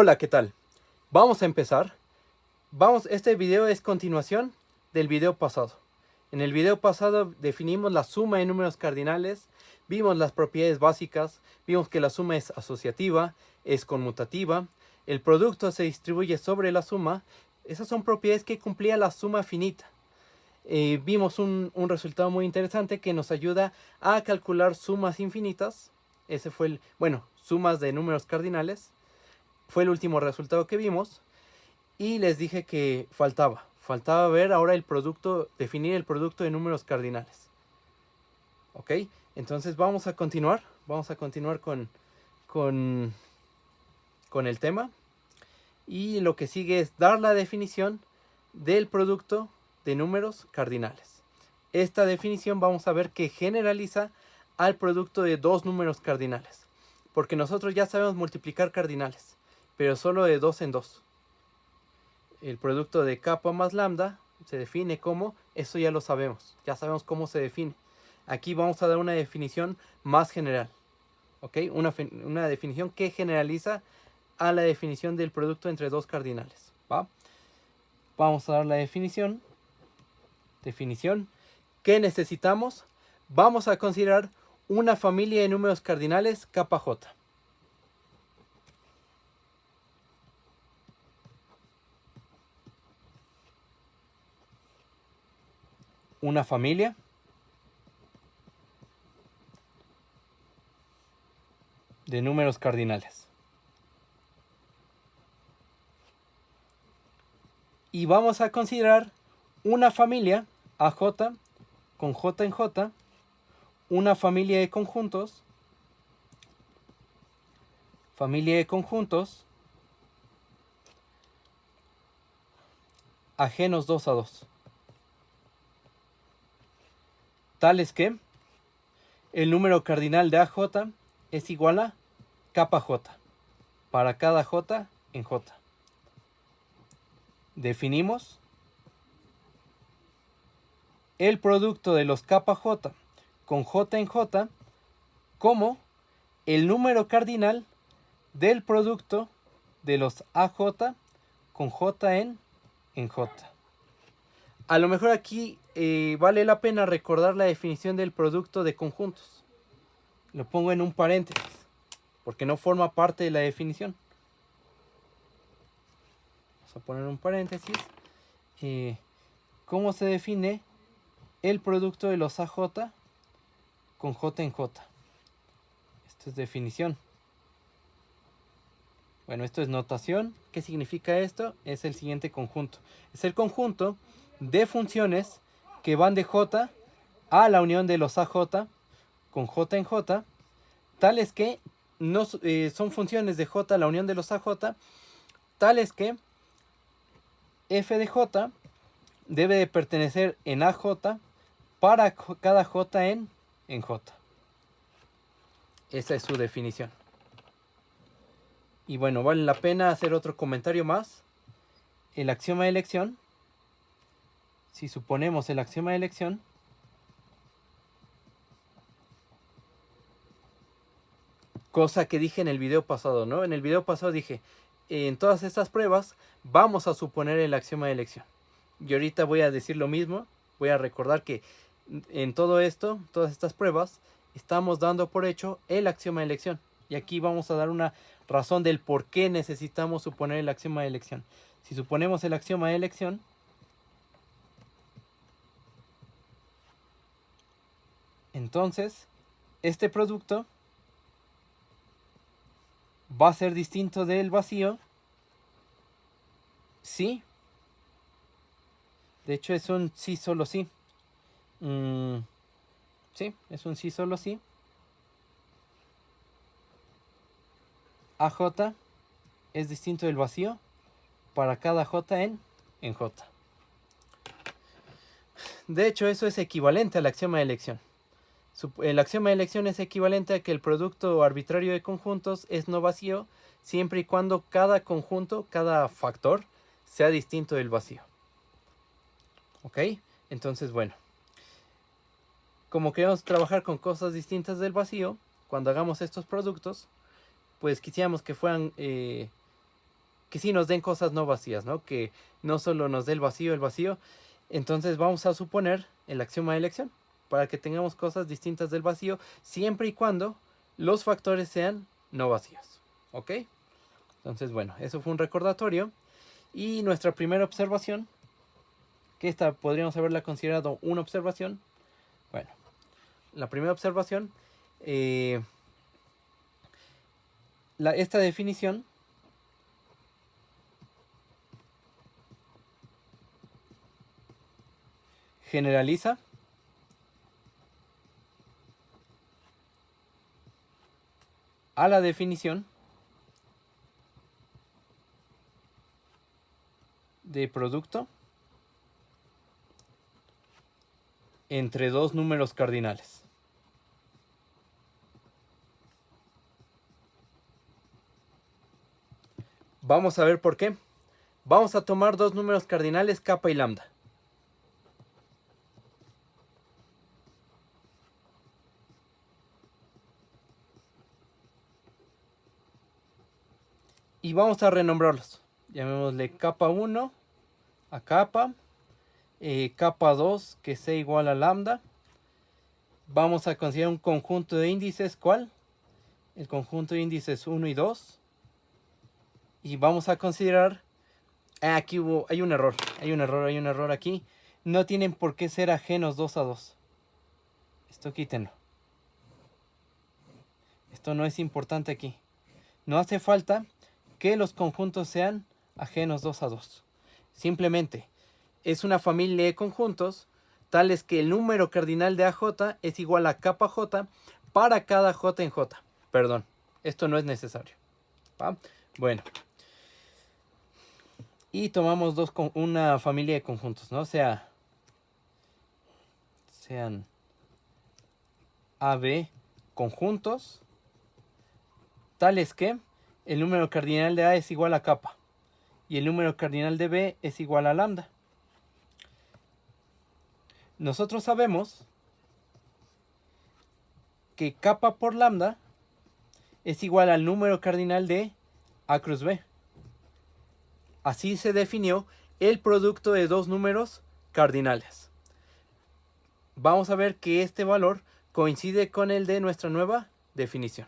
Hola, ¿qué tal? Vamos a empezar. Este video es continuación del video pasado. En el video pasado definimos la suma de números cardinales, vimos las propiedades básicas, vimos que la suma es asociativa, es conmutativa, el producto se distribuye sobre la suma. Esas son propiedades que cumplía la suma finita. Vimos un resultado muy interesante que nos ayuda a calcular sumas infinitas. Ese fue sumas de números cardinales. Fue el último resultado que vimos. Y les dije que faltaba ver ahora el producto, definir el producto de números cardinales. ¿Ok? Entonces vamos a continuar con el tema. Y lo que sigue es dar la definición del producto de números cardinales. Esta definición vamos a ver que generaliza al producto de dos números cardinales. Porque nosotros ya sabemos multiplicar cardinales, pero solo de dos en dos. El producto de kappa más lambda se define como, eso ya lo sabemos, ya sabemos cómo se define. Aquí vamos a dar una definición más general, ¿ok? Una definición que generaliza a la definición del producto entre dos cardinales, ¿va? Vamos a dar la definición. ¿Qué necesitamos? Vamos a considerar una familia de números cardinales kappa j. Una familia de números cardinales. Y vamos a considerar una familia AJ con J en J, una familia de conjuntos ajenos 2 a 2. Tales que el número cardinal de AJ es igual a kappa J para cada J en J. Definimos el producto de los kappa J con J en J como el número cardinal del producto de los AJ con J en J. A lo mejor aquí vale la pena recordar la definición del producto de conjuntos. Lo pongo en un paréntesis, porque no forma parte de la definición. Vamos a poner un paréntesis. ¿Cómo se define el producto de los AJ con J en J? Esto es definición. Bueno, esto es notación. ¿Qué significa esto? Es el siguiente conjunto. Es el conjunto de funciones que van de J a la unión de los AJ con J en J, tales que no, son funciones de J a la unión de los AJ, tales que f de J debe de pertenecer en AJ para cada J en J. Esa es su definición. Y bueno, vale la pena hacer otro comentario más. El axioma de elección. Si suponemos el axioma de elección, cosa que dije en el video pasado, ¿no? En el video pasado dije, en todas estas pruebas vamos a suponer el axioma de elección. Y ahorita voy a decir lo mismo. Voy a recordar que en todo esto, todas estas pruebas, estamos dando por hecho el axioma de elección. Y aquí vamos a dar una razón del por qué necesitamos suponer el axioma de elección. Si suponemos el axioma de elección, entonces este producto va a ser distinto del vacío si, de hecho es un sí solo sí. Sí, es un sí solo sí. AJ es distinto del vacío para cada J en J. De hecho, eso es equivalente al axioma de elección. El axioma de elección es equivalente a que el producto arbitrario de conjuntos es no vacío siempre y cuando cada conjunto, cada factor, sea distinto del vacío. ¿Ok? Entonces, bueno. Como queremos trabajar con cosas distintas del vacío, cuando hagamos estos productos, pues quisiéramos que fueran que sí nos den cosas no vacías, ¿no? Que no solo nos dé el vacío. Entonces vamos a suponer el axioma de elección para que tengamos cosas distintas del vacío siempre y cuando los factores sean no vacíos. ¿Ok? Entonces, bueno, eso fue un recordatorio. Y nuestra primera observación, que esta podríamos haberla considerado una observación. Bueno, la primera observación, esta definición generaliza a la definición de producto entre dos números cardinales. Vamos a ver por qué. Vamos a tomar dos números cardinales, kappa y lambda. Y vamos a renombrarlos. Llamémosle kappa 1 a kappa, kappa 2 que sea igual a lambda. Vamos a considerar un conjunto de índices, ¿cuál? El conjunto de índices 1 y 2. Y vamos a considerar... aquí hay un error aquí. No tienen por qué ser ajenos 2 a 2. Esto quítenlo. Esto no es importante aquí. No hace falta que los conjuntos sean ajenos 2 a 2. Simplemente es una familia de conjuntos tales que el número cardinal de AJ es igual a kappa J para cada J en J. Perdón, esto no es necesario. ¿Va? Bueno. Y tomamos una familia de conjuntos, ¿no? Sean AB conjuntos tales que el número cardinal de A es igual a kappa y el número cardinal de B es igual a lambda. Nosotros sabemos que kappa por lambda es igual al número cardinal de A cruz B. Así se definió el producto de dos números cardinales. Vamos a ver que este valor coincide con el de nuestra nueva definición.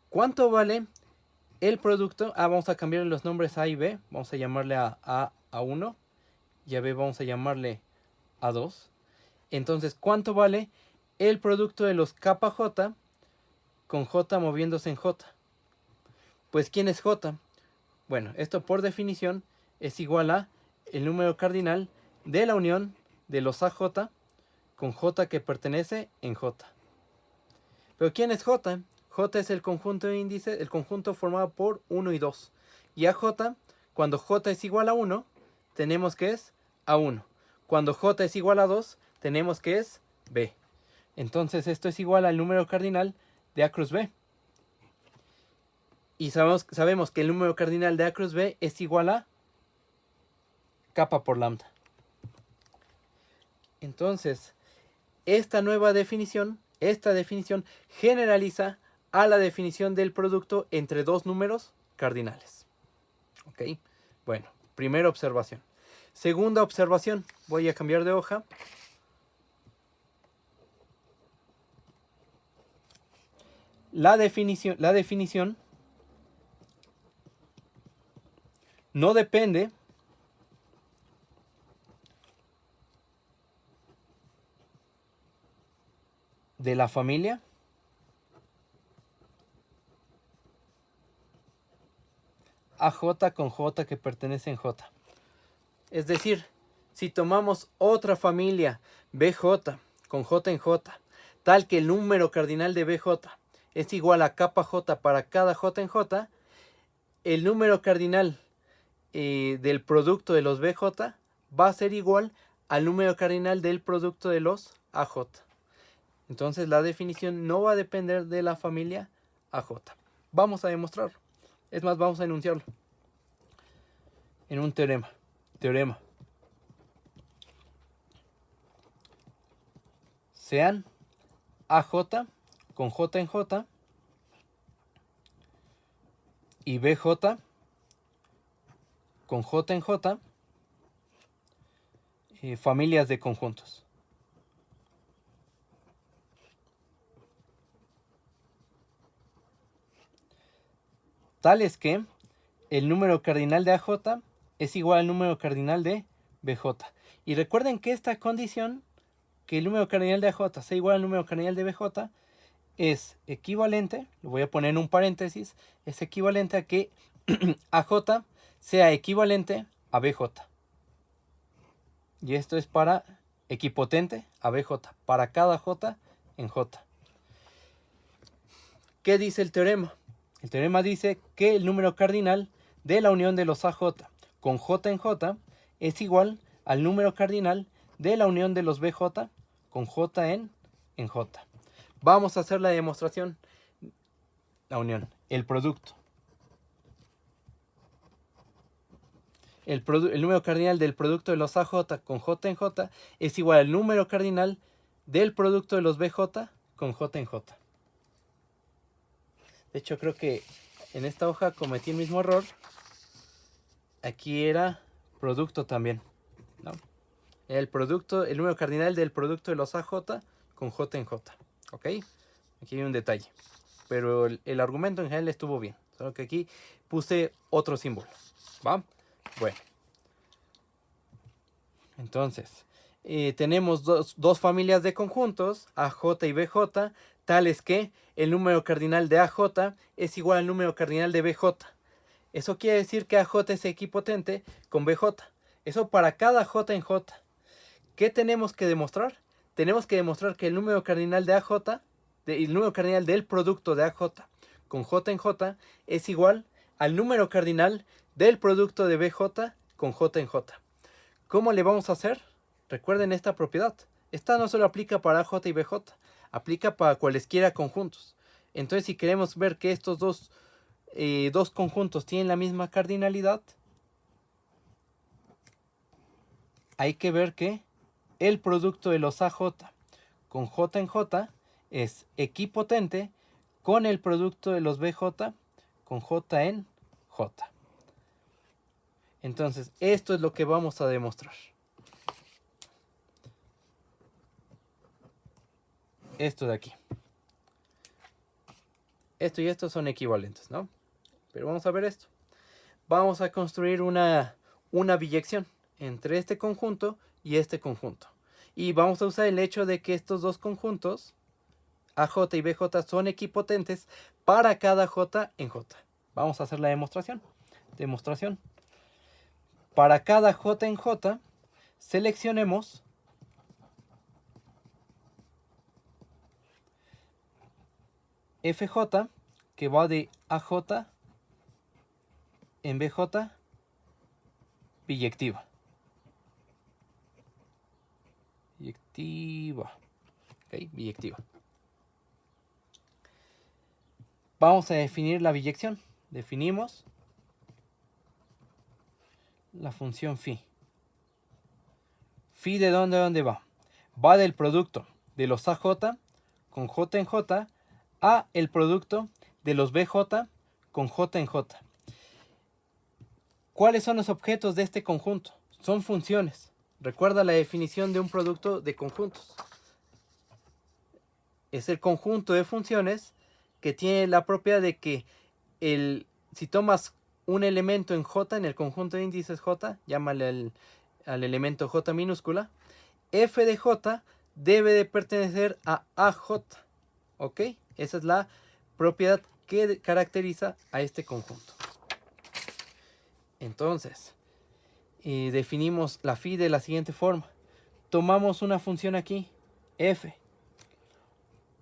¿Cuánto vale el producto? Vamos a cambiar los nombres A y B. Vamos a llamarle a A A1 y a B vamos a llamarle A2. Entonces, ¿cuánto vale el producto de los kappa J con J moviéndose en J? Pues, ¿quién es J? Bueno, esto por definición es igual a el número cardinal de la unión de los AJ con J que pertenece en J. ¿Pero quién es J? J es el conjunto de índices, el conjunto formado por 1 y 2. Y AJ, cuando J es igual a 1, tenemos que es A1. Cuando J es igual a 2, tenemos que es B. Entonces esto es igual al número cardinal de A cruz B. Y sabemos que el número cardinal de A cruz B es igual a kappa por lambda. Entonces, esta definición generaliza a la definición del producto entre dos números cardinales. ¿Ok? Bueno, primera observación. Segunda observación, voy a cambiar de hoja. La definición no depende de la familia AJ con J que pertenece en J. Es decir, si tomamos otra familia BJ con J en J, tal que el número cardinal de BJ es igual a kappa J para cada J en J, el número cardinal del producto de los BJ va a ser igual al número cardinal del producto de los AJ. Entonces la definición no va a depender de la familia AJ. Vamos a demostrarlo. Es más, vamos a enunciarlo en un teorema. Sean AJ con J en J y BJ con J en J, familias de conjuntos. Tales que el número cardinal de AJ es igual al número cardinal de BJ. Y recuerden que esta condición, que el número cardinal de AJ sea igual al número cardinal de BJ, es equivalente, lo voy a poner en un paréntesis, es equivalente a que AJ sea equivalente a BJ. Y esto es para equipotente a BJ, para cada J en J. ¿Qué dice el teorema? El teorema dice que el número cardinal de la unión de los AJ con J en J es igual al número cardinal de la unión de los BJ con J en J. Vamos a hacer la demostración. La unión, el producto. El número cardinal del producto de los AJ con J en J es igual al número cardinal del producto de los BJ con J en J. De hecho, creo que en esta hoja cometí el mismo error. Aquí era producto también, ¿no? El producto, el número cardinal del producto de los AJ con J en J. ¿Ok? Aquí hay un detalle. Pero el argumento en general estuvo bien. Solo que aquí puse otro símbolo. ¿Va? Bueno. Entonces, tenemos dos familias de conjuntos, AJ y BJ, tales que el número cardinal de AJ es igual al número cardinal de BJ. Eso quiere decir que AJ es equipotente con BJ. Eso para cada J en J. ¿Qué tenemos que demostrar? Tenemos que demostrar que el número cardinal de AJ, el número cardinal del producto de AJ con J en J es igual al número cardinal del producto de BJ con J en J. ¿Cómo le vamos a hacer? Recuerden esta propiedad. Esta no solo aplica para AJ y BJ, aplica para cualesquiera conjuntos. Entonces, si queremos ver que estos dos conjuntos tienen la misma cardinalidad, hay que ver que el producto de los AJ con J en J es equipotente con el producto de los BJ con J en J. Entonces, esto es lo que vamos a demostrar. Esto de aquí. Esto y esto son equivalentes, ¿no? Pero vamos a ver esto. Vamos a construir una biyección entre este conjunto y este conjunto. Y vamos a usar el hecho de que estos dos conjuntos, AJ y BJ, son equipotentes para cada J en J. Vamos a hacer la demostración. Para cada J en J, seleccionemos FJ, que va de AJ en BJ, biyectiva. Biyectiva. Vamos a definir la biyección. Definimos la función phi. ¿Phi de dónde a dónde va? Va del producto de los AJ con J en J a el producto de los BJ con J en J. ¿Cuáles son los objetos de este conjunto? Son funciones. Recuerda la definición de un producto de conjuntos. Es el conjunto de funciones que tiene la propiedad de que si tomas un elemento en J, en el conjunto de índices J, llámale al elemento J minúscula, f de J debe de pertenecer a AJ. ¿Ok? Esa es la propiedad que caracteriza a este conjunto. Entonces, definimos la phi de la siguiente forma. Tomamos una función aquí, f.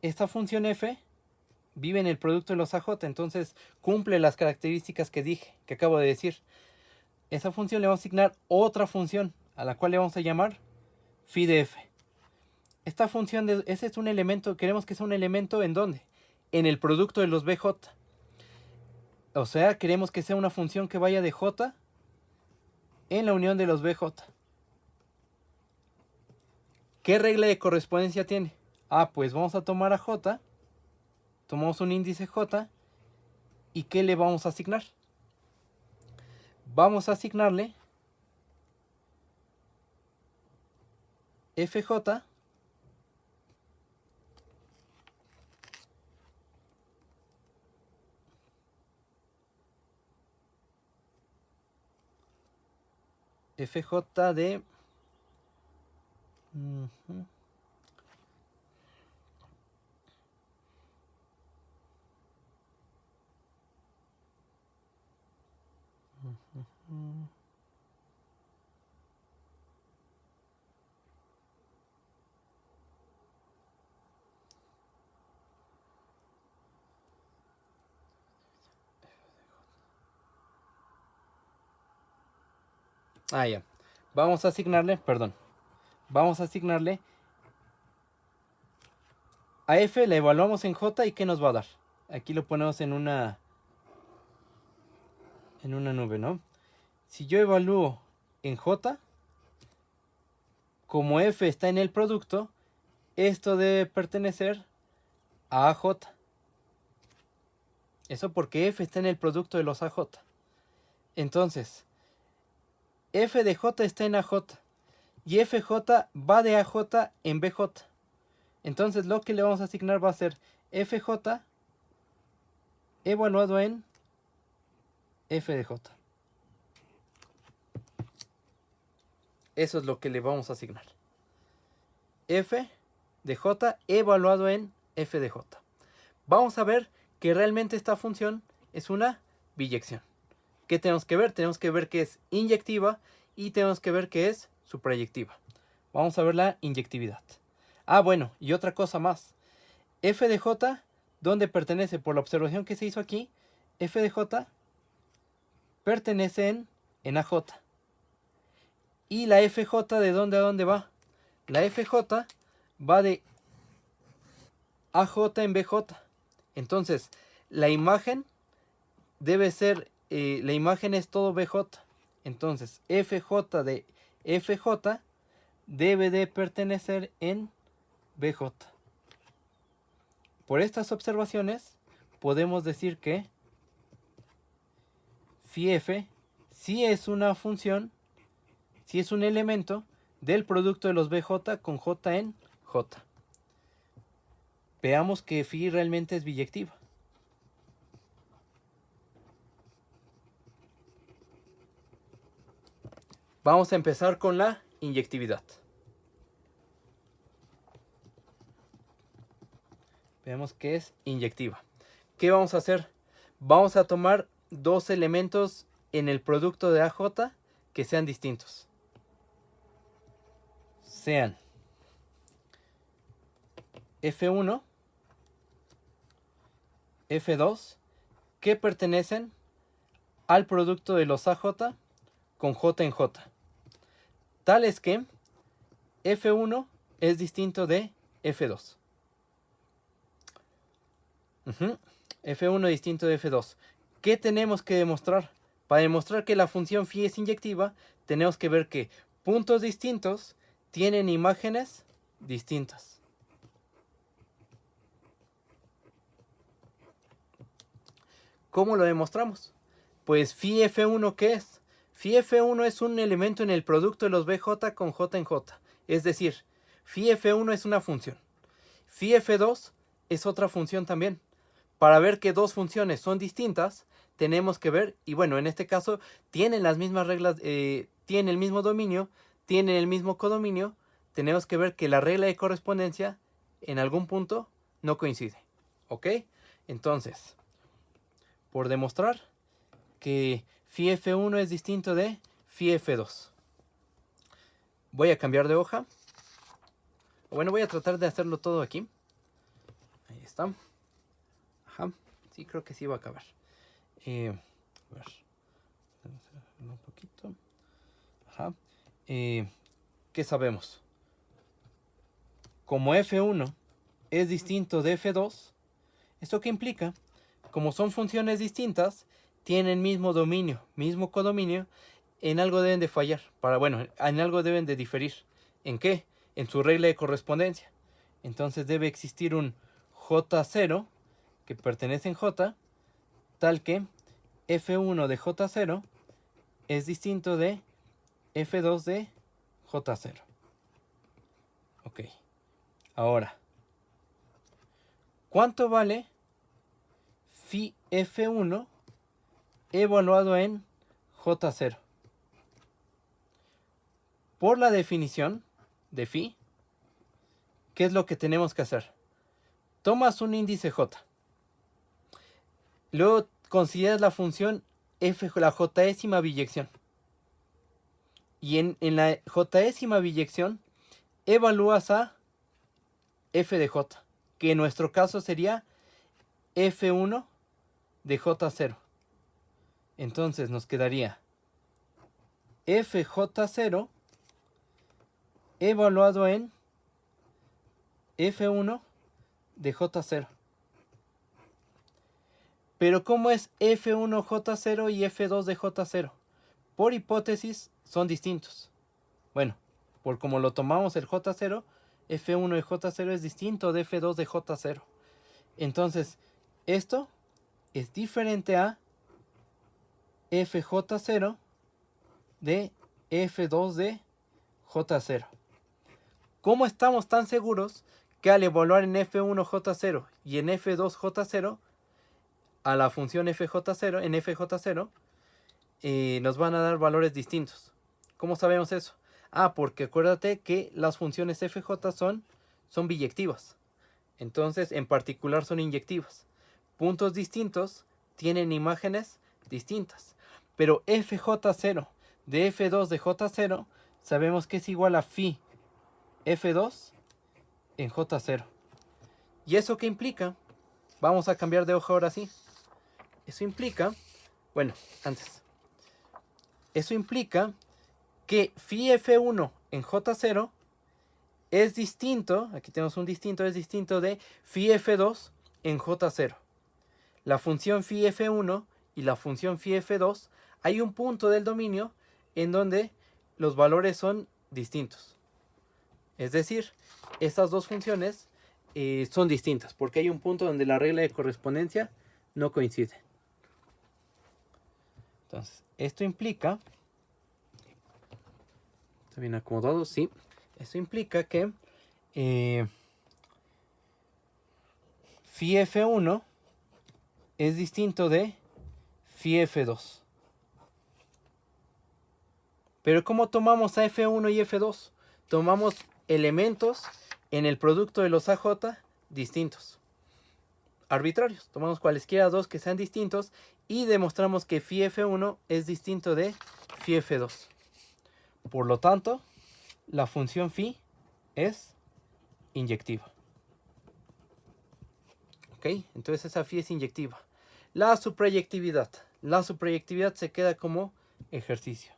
Esta función f vive en el producto de los AJ, entonces cumple las características que dije, que acabo de decir. Esa función le vamos a asignar otra función, a la cual le vamos a llamar phi de f. Esta función, ese es un elemento, queremos que sea un elemento ¿en dónde? En el producto de los BJ. O sea, queremos que sea una función que vaya de J en la unión de los BJ. ¿Qué regla de correspondencia tiene? Pues vamos a tomar a J, tomamos un índice J, ¿y qué le vamos a asignar? vamos a asignarle FJ de ya. Vamos a asignarle, perdón. Vamos a asignarle a F, la evaluamos en J y ¿qué nos va a dar? Aquí lo ponemos en una nube, ¿no? Si yo evalúo en J, como F está en el producto, esto debe pertenecer a AJ. Eso porque F está en el producto de los AJ. Entonces, F de J está en AJ y FJ va de AJ en BJ. Entonces lo que le vamos a asignar va a ser FJ evaluado en F de J. Eso es lo que le vamos a asignar. F de J evaluado en F de J. Vamos a ver que realmente esta función es una biyección. ¿Qué tenemos que ver? Tenemos que ver que es inyectiva y tenemos que ver que es suprayectiva. Vamos a ver la inyectividad. Ah, bueno, y otra cosa más. F de J, ¿dónde pertenece? Por la observación que se hizo aquí, F de J pertenece en AJ. ¿Y la FJ de dónde a dónde va? La FJ va de AJ en BJ. Entonces, la imagen debe ser, la imagen es todo BJ. Entonces, FJ de FJ debe de pertenecer en BJ. Por estas observaciones, podemos decir que phi f sí es una función, sí es un elemento del producto de los BJ con J en J. Veamos que phi realmente es biyectiva. Vamos a empezar con la inyectividad. Veamos que es inyectiva. ¿Qué vamos a hacer? Vamos a tomar dos elementos en el producto de AJ que sean distintos. Sean F1, F2, que pertenecen al producto de los AJ con J en J. Tal es que F1 es distinto de F2. F1 distinto de F2. ¿Qué tenemos que demostrar? Para demostrar que la función phi es inyectiva, tenemos que ver que puntos distintos tienen imágenes distintas. ¿Cómo lo demostramos? Pues phi F1, ¿qué es? Phi F1 es un elemento en el producto de los BJ con J en J. Es decir, phi F1 es una función. Phi F2 es otra función también. Para ver que dos funciones son distintas, tenemos que ver, y bueno, en este caso, tienen las mismas reglas, tienen el mismo dominio, tienen el mismo codominio, tenemos que ver que la regla de correspondencia en algún punto no coincide. ¿Ok? Entonces, por demostrar que phi F1 es distinto de phi F2. Voy a cambiar de hoja. Bueno, voy a tratar de hacerlo todo aquí. Ahí está. Ajá. Sí, creo que sí va a acabar. A ver. Un poquito. Ajá. ¿Qué sabemos? Como F1 es distinto de F2, ¿esto qué implica? Como son funciones distintas, tienen mismo dominio, mismo codominio, en algo deben de fallar. En algo deben de diferir. ¿En qué? En su regla de correspondencia. Entonces debe existir un J0 que pertenece en J, tal que F1 de J0 es distinto de F2 de J0. Ok. Ahora, ¿cuánto vale phi F1 evaluado en J0? Por la definición de phi, ¿qué es lo que tenemos que hacer? Tomas un índice J. Luego consideras la función f, la jésima biyección. Y en la jésima biyección evalúas a f de j, que en nuestro caso sería f1 de j0. Entonces nos quedaría fj0 evaluado en f1 de j0. Pero ¿cómo es f1j0 y f2 de j0? Por hipótesis son distintos. Bueno, por como lo tomamos el j0, f1 de j0 es distinto de f2 de j0. Entonces, esto es diferente a fj0 de f2 de j0. ¿Cómo estamos tan seguros que al evaluar en f1j0 y en f2j0 a la función fj0 en fj0 nos van a dar valores distintos? ¿Cómo sabemos eso? Porque acuérdate que las funciones fj son biyectivas. Entonces, en particular son inyectivas. Puntos distintos tienen imágenes distintas. Pero fj0 de f2 de j0 sabemos que es igual a phi f2 en j0. ¿Y eso qué implica? Vamos a cambiar de hoja ahora sí. Eso implica, bueno, antes. Eso implica que phi f1 en j0 es distinto, aquí tenemos un distinto, es distinto de phi f2 en j0. La función phi f1 y la función phi f2, hay un punto del dominio en donde los valores son distintos. Es decir, estas dos funciones son distintas, porque hay un punto donde la regla de correspondencia no coincide. Entonces, esto implica, ¿está bien acomodado? Sí. Esto implica que phi f1 es distinto de phi f2. Pero ¿cómo tomamos a f1 y f2? Tomamos elementos en el producto de los AJ distintos, arbitrarios. Tomamos cualesquiera dos que sean distintos y demostramos que phi f1 es distinto de phi f2. Por lo tanto, la función phi es inyectiva. ¿Ok? Entonces esa phi es inyectiva. La suprayectividad. La suprayectividad se queda como ejercicio.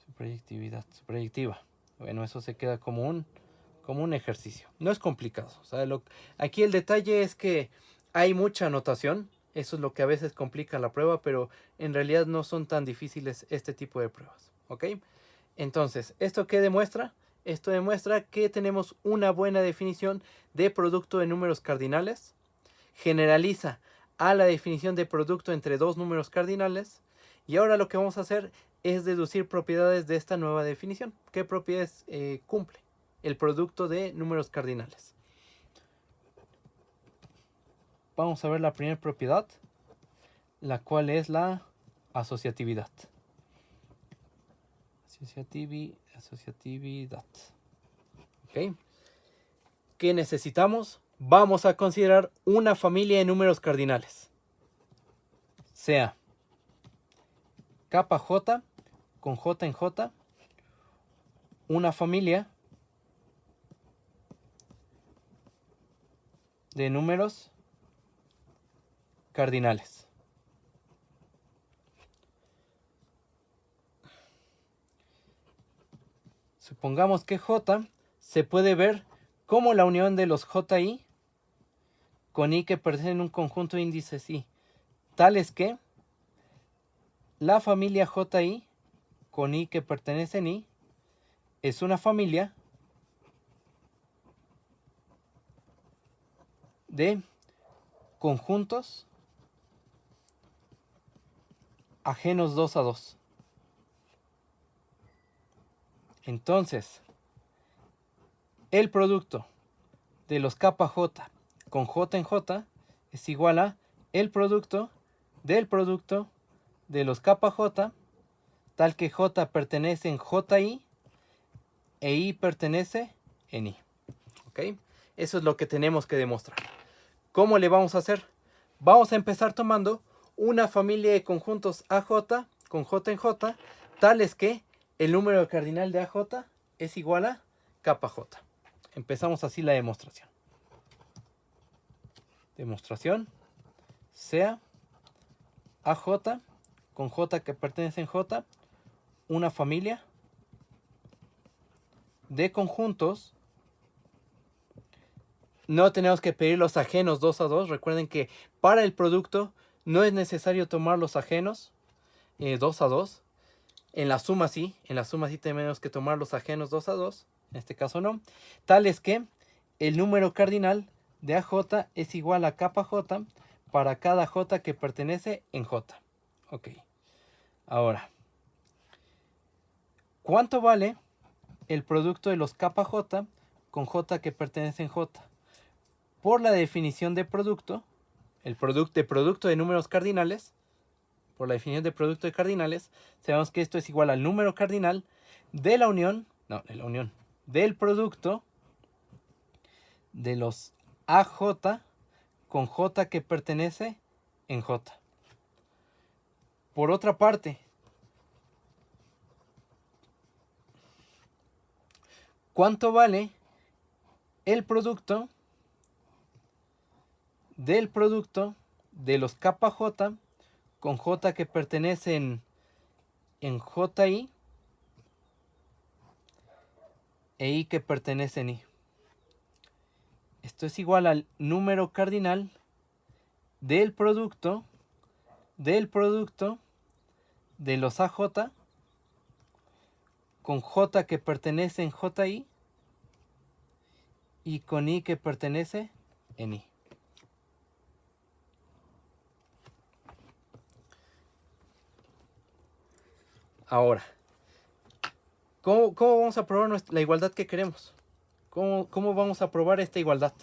Suprayectiva. Bueno, eso se queda como un ejercicio. No es complicado. O sea, aquí el detalle es que hay mucha anotación. Eso es lo que a veces complica la prueba, pero en realidad no son tan difíciles este tipo de pruebas. ¿Ok? Entonces, ¿esto qué demuestra? Esto demuestra que tenemos una buena definición de producto de números cardinales. Generaliza a la definición de producto entre dos números cardinales. Y ahora lo que vamos a hacer es deducir propiedades de esta nueva definición. ¿Qué propiedades cumple el producto de números cardinales? Vamos a ver la primera propiedad, la cual es la asociatividad. Asociatividad. ¿Ok? ¿Qué necesitamos? Vamos a considerar una familia de números cardinales. Sea capa J con J en J, una familia de números cardinales. Supongamos que J se puede ver como la unión de los JI con I que pertenecen a un conjunto de índices I, tales que la familia JI con I que pertenecen I es una familia de conjuntos ajenos 2 a 2. Entonces, el producto de los kappa j con j en j es igual a el producto de los kappa j, tal que j pertenece en ji e i pertenece en i. ¿Ok? Eso es lo que tenemos que demostrar. ¿Cómo le vamos a hacer? Vamos a empezar tomando una familia de conjuntos AJ con J en J, tales que el número cardinal de AJ es igual a kappa J. Empezamos así la demostración. Demostración sea AJ con J que pertenece en J, una familia de conjuntos. No tenemos que pedir los ajenos 2 a 2. Recuerden que para el producto no es necesario tomar los ajenos 2 a 2. En la suma sí. En la suma sí tenemos que tomar los ajenos 2 a 2. En este caso no. Tal es que el número cardinal de AJ es igual a kappa J para cada J que pertenece en J. Ok. Ahora, ¿cuánto vale el producto de los kappa J con J que pertenece en J? Por la definición de producto, el producto de números cardinales, por la definición de producto de cardinales, sabemos que esto es igual al número cardinal de la unión, del producto de los AJ con J que pertenece en J. Por otra parte, ¿cuánto vale el producto del producto de los kappa J con J que pertenecen en JI e I que pertenece en I? Esto es igual al número cardinal del producto de los AJ con J que pertenece en JI y con I que pertenece en I. Ahora, ¿cómo vamos a probar la igualdad que queremos? ¿Cómo vamos a probar esta igualdad?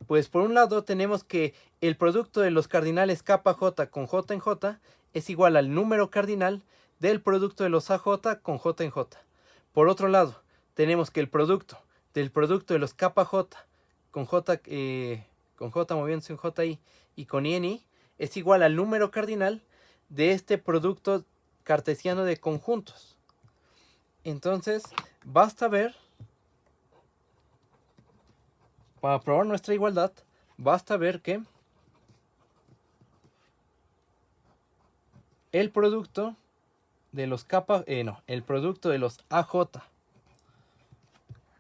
Pues por un lado tenemos que el producto de los cardinales kappa j con j en j es igual al número cardinal del producto de los AJ con j en j. Por otro lado, tenemos que el producto del producto de los kappa j con j moviéndose en ji y con i en i es igual al número cardinal de este producto cartesiano de conjuntos. Entonces, basta ver, para probar nuestra igualdad, basta ver que el producto de los el producto de los AJ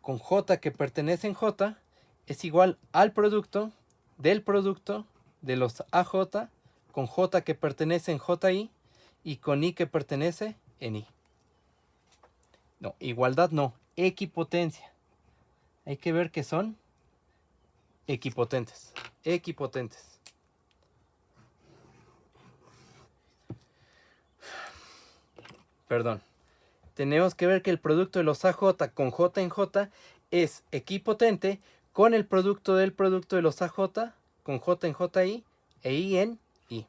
con J que pertenece en J es igual al producto de los AJ con J que pertenece en JI y con I que pertenece en I. No, igualdad no, equipotencia. Hay que ver que son equipotentes. Perdón. Tenemos que ver que el producto de los AJ con J en J es equipotente con el producto de los AJ con J en JI e I en I.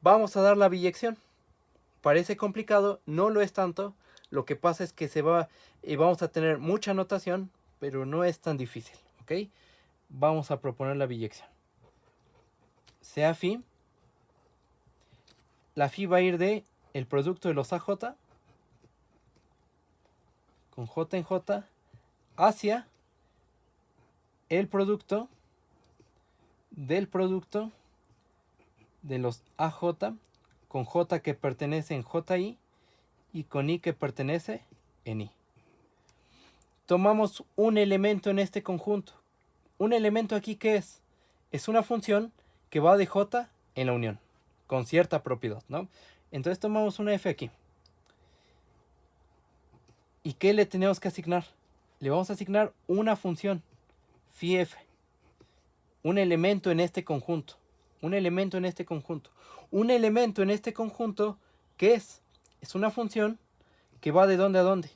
Vamos a dar la biyección. Parece complicado, no lo es tanto. Lo que pasa es que vamos a tener mucha notación, pero no es tan difícil. ¿Ok? Vamos a proponer la biyección. Sea phi. La phi va a ir de el producto de los AJ con J en J hacia el producto del producto de los AJ con J que pertenece en JI y con I que pertenece en I. Tomamos un elemento en este conjunto. Un elemento aquí, ¿qué es? Es una función que va de J en la unión, con cierta propiedad, ¿no? Entonces tomamos una f aquí. ¿Y qué le tenemos que asignar? Le vamos a asignar una función, phi f. un elemento en este conjunto. Un elemento en este conjunto. Un elemento en este conjunto, ¿qué es? Es una función que va de dónde a dónde.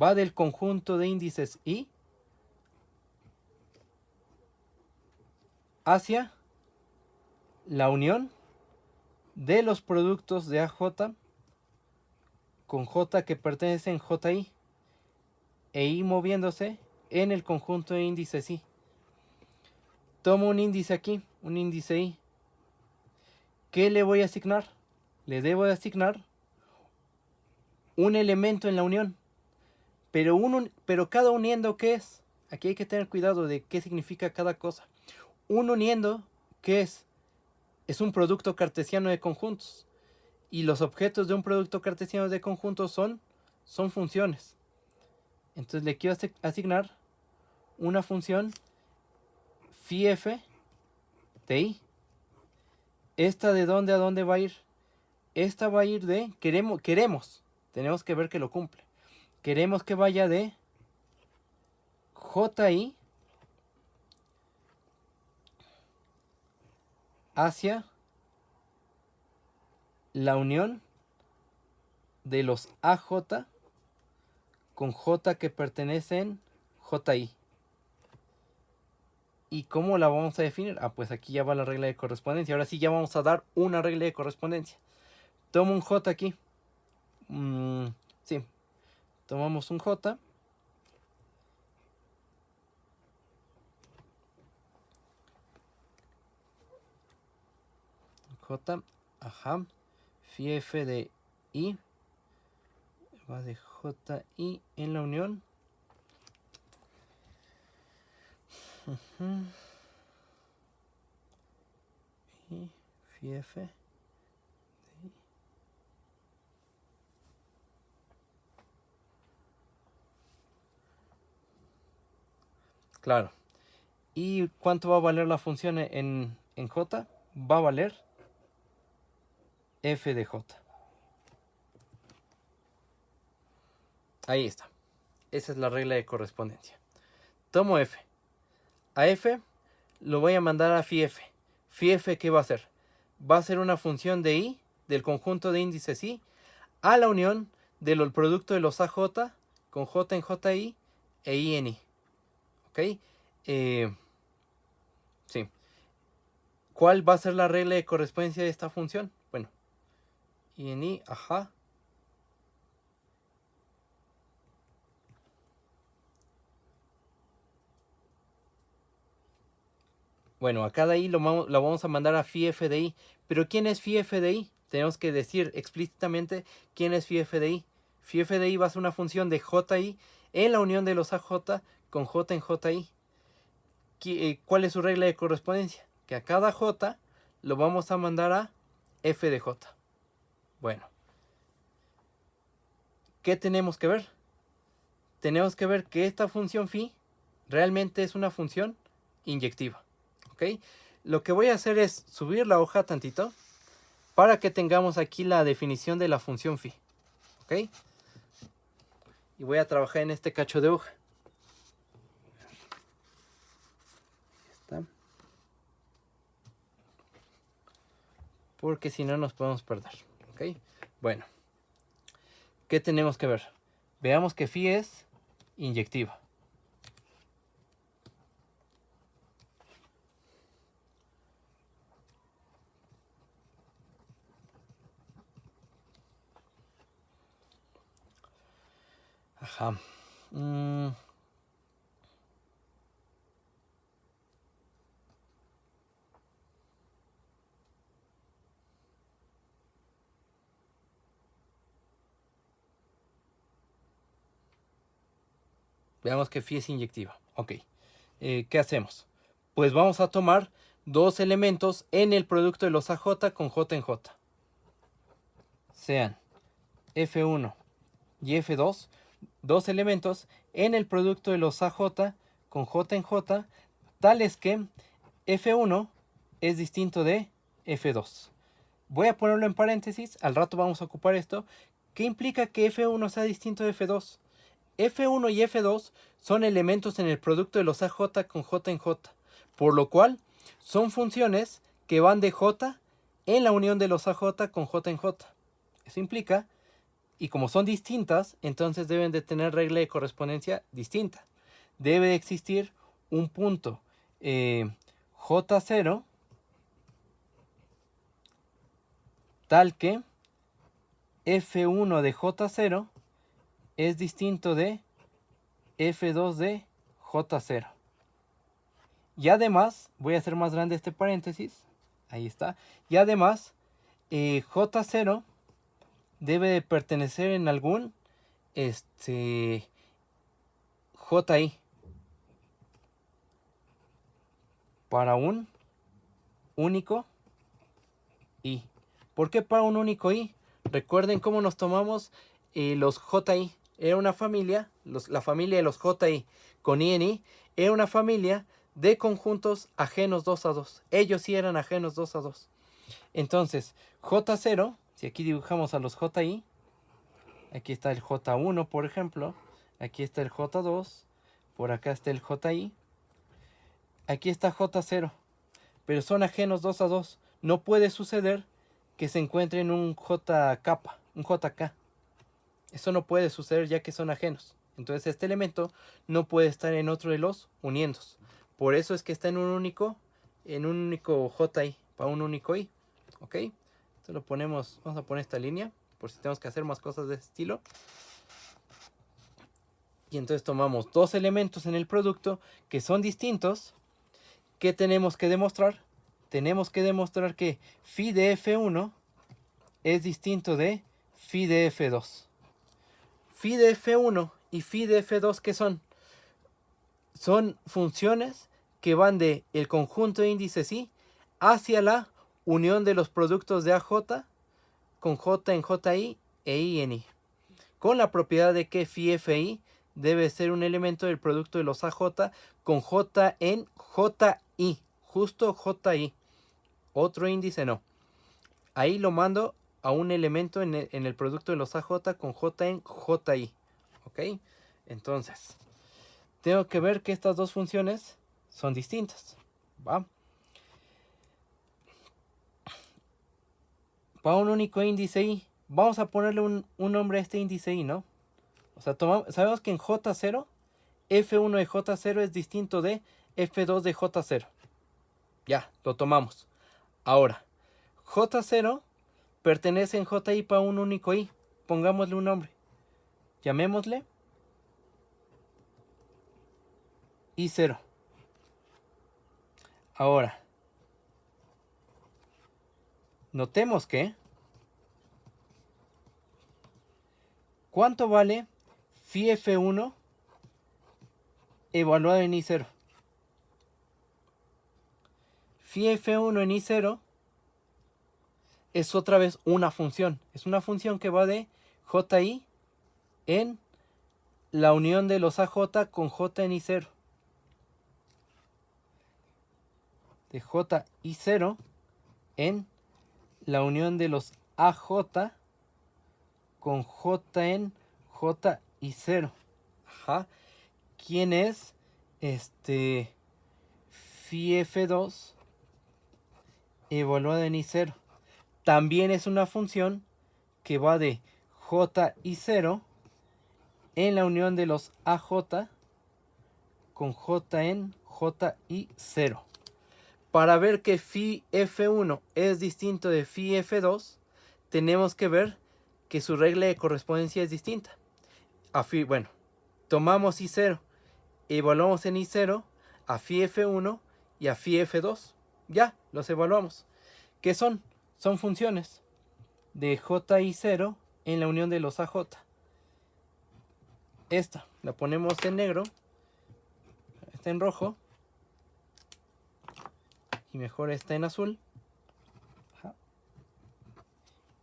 Va del conjunto de índices I hacia la unión de los productos de AJ con J que pertenecen JI e I moviéndose en el conjunto de índices I. Tomo un índice aquí, un índice I. ¿Qué le voy a asignar? Le debo de asignar un elemento en la unión. Pero cada uniendo, ¿qué es? Aquí hay que tener cuidado de qué significa cada cosa. Un uniendo, ¿qué es? Es un producto cartesiano de conjuntos. Y los objetos de un producto cartesiano de conjuntos son funciones. Entonces le quiero asignar una función phi f de i. ¿Esta de dónde a dónde va a ir? Esta va a ir de, tenemos que ver que lo cumple. Queremos que vaya de JI hacia la unión de los AJ con J que pertenecen JI. ¿Y cómo la vamos a definir? Ah, pues aquí ya va la regla de correspondencia. Ahora sí ya vamos a dar una regla de correspondencia. Tomo un J aquí. Sí. Tomamos un J. J. Ajá. Phi f de I. Va de JI en la unión. Y phi f de I. Claro. ¿Y cuánto va a valer la función en J? Va a valer f de J. Ahí está. Esa es la regla de correspondencia. Tomo f. A f lo voy a mandar a phi f. Phi f, ¿qué va a hacer? Va a ser una función de i, del conjunto de índices i, a la unión del producto de los AJ con J en JI e I en I. ¿Ok? Sí. ¿Cuál va a ser la regla de correspondencia de esta función? Bueno, I en I, ajá. Bueno, acá de ahí lo vamos a mandar a phi f de i. ¿Pero quién es phi f de i? Tenemos que decir explícitamente quién es phi f de i. Phi f de i va a ser una función de JI en la unión de los AJ con J en JI. ¿Cuál es su regla de correspondencia? Que a cada J lo vamos a mandar a f de J. Bueno. ¿Qué tenemos que ver? Tenemos que ver que esta función phi realmente es una función inyectiva. ¿Ok? Lo que voy a hacer es subir la hoja tantito para que tengamos aquí la definición de la función phi. ¿Ok? Y voy a trabajar en este cacho de hoja. Está. Porque si no nos podemos perder. ¿Ok? Bueno. ¿Qué tenemos que ver? Veamos que phi es inyectiva. Ajá. Veamos que phi es inyectiva. Ok. ¿Qué hacemos? Pues vamos a tomar dos elementos en el producto de los AJ con J en J. Sean F1 y F2. Dos elementos en el producto de los AJ con J en J, tales que F1 es distinto de F2. Voy a ponerlo en paréntesis, al rato vamos a ocupar esto. ¿Qué implica que F1 sea distinto de F2? F1 y F2 son elementos en el producto de los AJ con J en J, por lo cual Son funciones que van de J en la unión de los AJ con J en J. Eso implica, y como son distintas, entonces deben de tener regla de correspondencia distinta. Debe de existir un punto J0 tal que F1 de J0 es distinto de F2 de J0. Y además, voy a hacer más grande este paréntesis, ahí está, y además J0 debe de pertenecer en algún JI. Para un único I. ¿Por qué para un único I? Recuerden cómo nos tomamos los JI. Era una familia, la familia de los JI con I en I, era una familia de conjuntos ajenos 2 a 2. Ellos sí eran ajenos 2 a 2. Entonces, J0, si aquí dibujamos a los JI, aquí está el J1, por ejemplo, aquí está el J2, por acá está el JI, aquí está J0, pero son ajenos 2 a 2. No puede suceder que se encuentren un JK, un JK. Eso no puede suceder ya que son ajenos. Entonces este elemento no puede estar en otro de los uniendos. Por eso es que está en un único JI, para un único I. ¿Ok? Esto lo ponemos, vamos a poner esta línea, por si tenemos que hacer más cosas de este estilo. Y entonces tomamos dos elementos en el producto que son distintos. ¿Qué tenemos que demostrar? Tenemos que demostrar que phi de F1 es distinto de phi de F2. Phi de F1 y phi de F2, ¿qué son? Son funciones que van de el conjunto de índices I hacia la unión de los productos de AJ con J en JI e I en I. Con la propiedad de que phi FI debe ser un elemento del producto de los AJ con J en JI. Justo JI. Otro índice no. Ahí lo mando a un elemento en el producto de los AJ con J en JI. ¿Ok? Entonces, tengo que ver que estas dos funciones son distintas. ¿Va? Para un único índice I, vamos a ponerle un nombre a este índice I, ¿no? O sea, sabemos que en J0, F1 de J0 es distinto de F2 de J0. Ya, lo tomamos. Ahora, J0 pertenece en JI para un único I. Pongámosle un nombre. Llamémosle I0. Ahora, notemos que ¿cuánto vale phi F1 evaluado en I0? Phi F1 en I0 es otra vez una función. Es una función que va de JI en la unión de los AJ con J en I0. De JI0 en la unión de los AJ con J en JI0. Ajá. ¿Quién es? Phi F2 evaluado en I0. También es una función que va de JI0 en la unión de los AJ con J en JI0. Para ver que phi F1 es distinto de phi F2, tenemos que ver que su regla de correspondencia es distinta. Bueno, tomamos I0, evaluamos en I0 a phi F1 y a phi F2. Ya, los evaluamos. ¿Qué son? Son funciones de JI0 en la unión de los AJ. Esta la ponemos en negro, esta en rojo, y mejor está en azul. Ajá.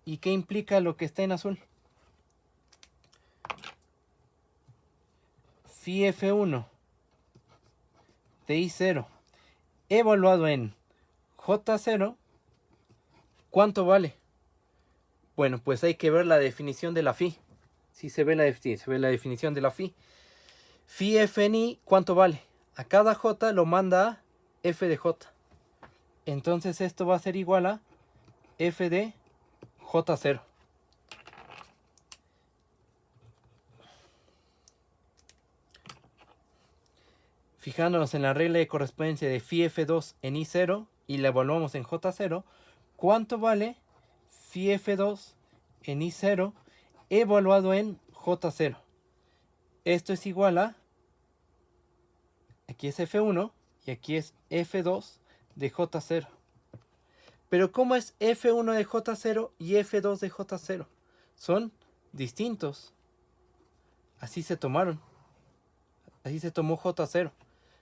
¿Y qué implica lo que está en azul? Phi F1 de I0 evaluado en J0, ¿cuánto vale? Bueno, pues hay que ver la definición de la phi. Sí se ve la definición de la phi. Phi F en I, ¿cuánto vale? A cada J lo manda a F de J. Entonces esto va a ser igual a f de J0. Fijándonos en la regla de correspondencia de phi f2 en I0 y la evaluamos en J0, ¿cuánto vale phi f2 en I0 evaluado en J0? Esto es igual a, aquí es f1 y aquí es f2 de J0. Pero ¿cómo es f1 de J0 y f2 de J0? Son distintos. Así se tomaron. Así se tomó J0.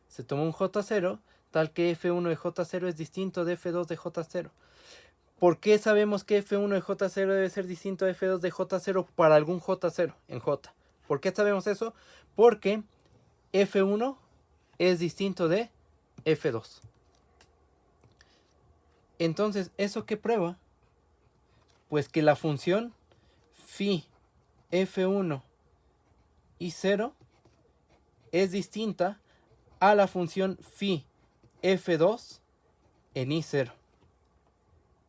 Se tomó un J0 tal que f1 de J0 es distinto de f2 de J0. ¿Por qué sabemos que f1 de J0 debe ser distinto de f2 de J0 para algún J0 en J? ¿Por qué sabemos eso? Porque f1 es distinto de f2. Entonces, ¿eso qué prueba? Pues que la función phi f1 y 0 es distinta a la función phi f2 en I0.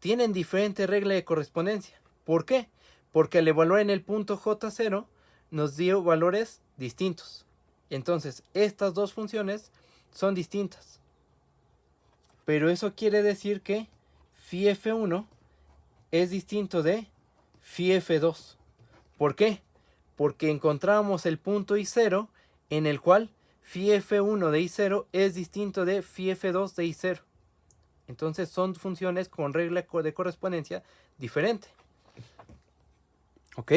Tienen diferente regla de correspondencia. ¿Por qué? Porque al evaluar en el punto J0 nos dio valores distintos. Entonces, estas dos funciones son distintas. Pero eso quiere decir que phi f1 es distinto de phi f2. ¿Por qué? Porque encontramos el punto I0 en el cual phi f1 de I0 es distinto de phi f2 de I0. Entonces son funciones con regla de correspondencia diferente. ¿Ok?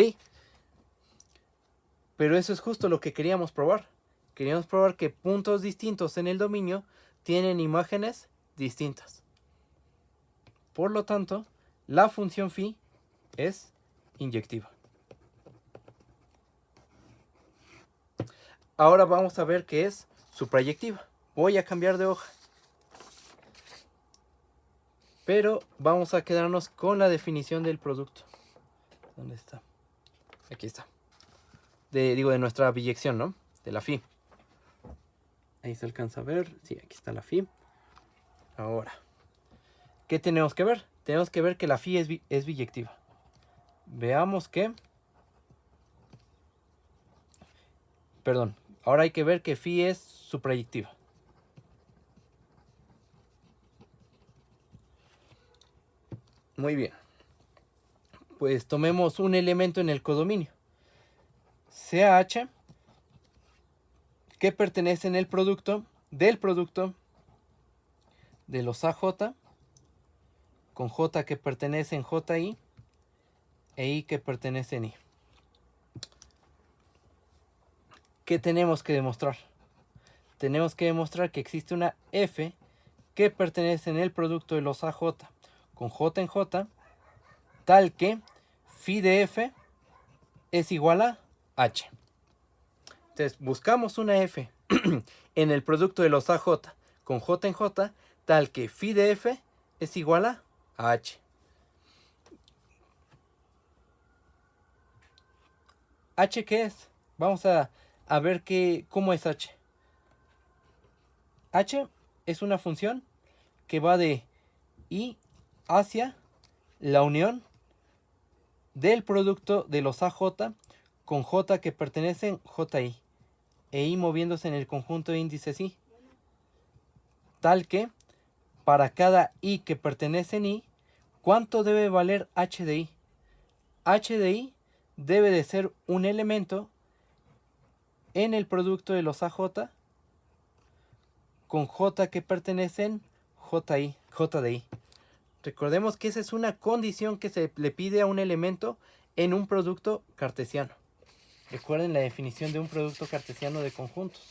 Pero eso es justo lo que queríamos probar. Queríamos probar que puntos distintos en el dominio tienen imágenes distintas. Por lo tanto, la función phi es inyectiva. Ahora vamos a ver qué es suprayectiva. Voy a cambiar de hoja. Pero vamos a quedarnos con la definición del producto. ¿Dónde está? Aquí está. De nuestra biyección, ¿no? De la phi. Ahí se alcanza a ver. Sí, aquí está la phi. Ahora, ¿qué tenemos que ver? Tenemos que ver que la phi es biyectiva. Veamos que... Perdón. Ahora hay que ver que phi es suprayectiva. Muy bien. Pues tomemos un elemento en el codominio. Sea H que pertenece en el producto de los AJ con J que pertenece en JI e I que pertenece en I. ¿Qué tenemos que demostrar? Tenemos que demostrar que existe una F que pertenece en el producto de los AJ con J en J, tal que phi de F es igual a H. Entonces buscamos una F en el producto de los AJ con J en J, tal que phi de F es igual a H. ¿H qué es? Vamos a ver cómo es H. H es una función que va de I hacia la unión del producto de los AJ con J que pertenecen JI e I moviéndose en el conjunto de índices I, tal que para cada I que pertenece en I, ¿cuánto debe valer H de I? H de I debe de ser un elemento en el producto de los AJ con J que pertenecen JI, J de I. Recordemos que esa es una condición que se le pide a un elemento en un producto cartesiano. Recuerden la definición de un producto cartesiano de conjuntos.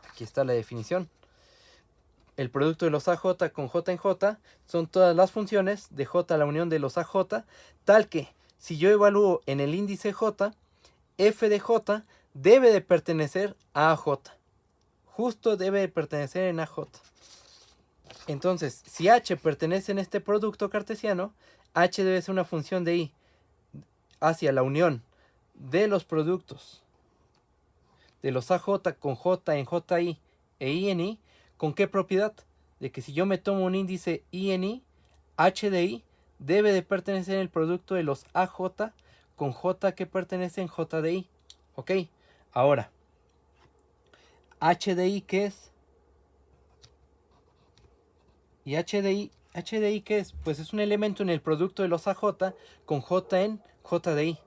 Aquí está la definición. El producto de los AJ con J en J son todas las funciones de J a la unión de los AJ, tal que si yo evalúo en el índice J, F de J debe de pertenecer a AJ. Justo debe de pertenecer en AJ. Entonces, si H pertenece en este producto cartesiano, H debe ser una función de I hacia la unión de los productos de los AJ con J en JI e I en I. ¿Con qué propiedad? de que si yo me tomo un índice I en I, H de I debe de pertenecer en el producto de los AJ con J que pertenecen J de I. ¿Ok? Ahora, H de I, ¿qué es? Y H de I, ¿qué es? Pues es un elemento en el producto de los AJ con J en J de I.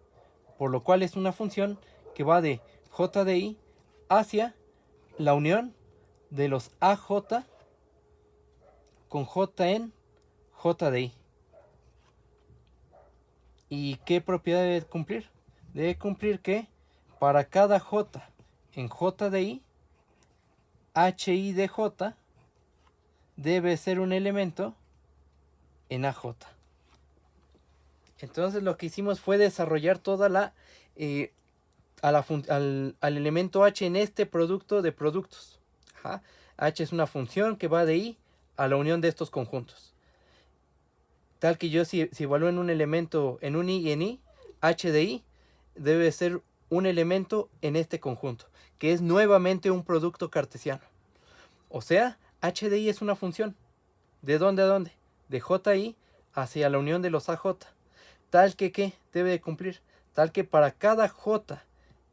Por lo cual es una función que va de J de I hacia la unión de los AJ con J en J de I. ¿Y qué propiedad debe cumplir? Debe cumplir que para cada J en J de I, HI de J debe ser un elemento en AJ. Entonces lo que hicimos fue desarrollar toda la al elemento H en este producto de productos. Ajá. H es una función que va de I a la unión de estos conjuntos. Tal que yo si evalúo en un elemento en un I y en I, H de I debe ser un elemento en este conjunto, que es nuevamente un producto cartesiano. O sea, H de I es una función. ¿De dónde a dónde? De JI hacia la unión de los AJ. Tal que, ¿qué? Debe de cumplir. Tal que para cada J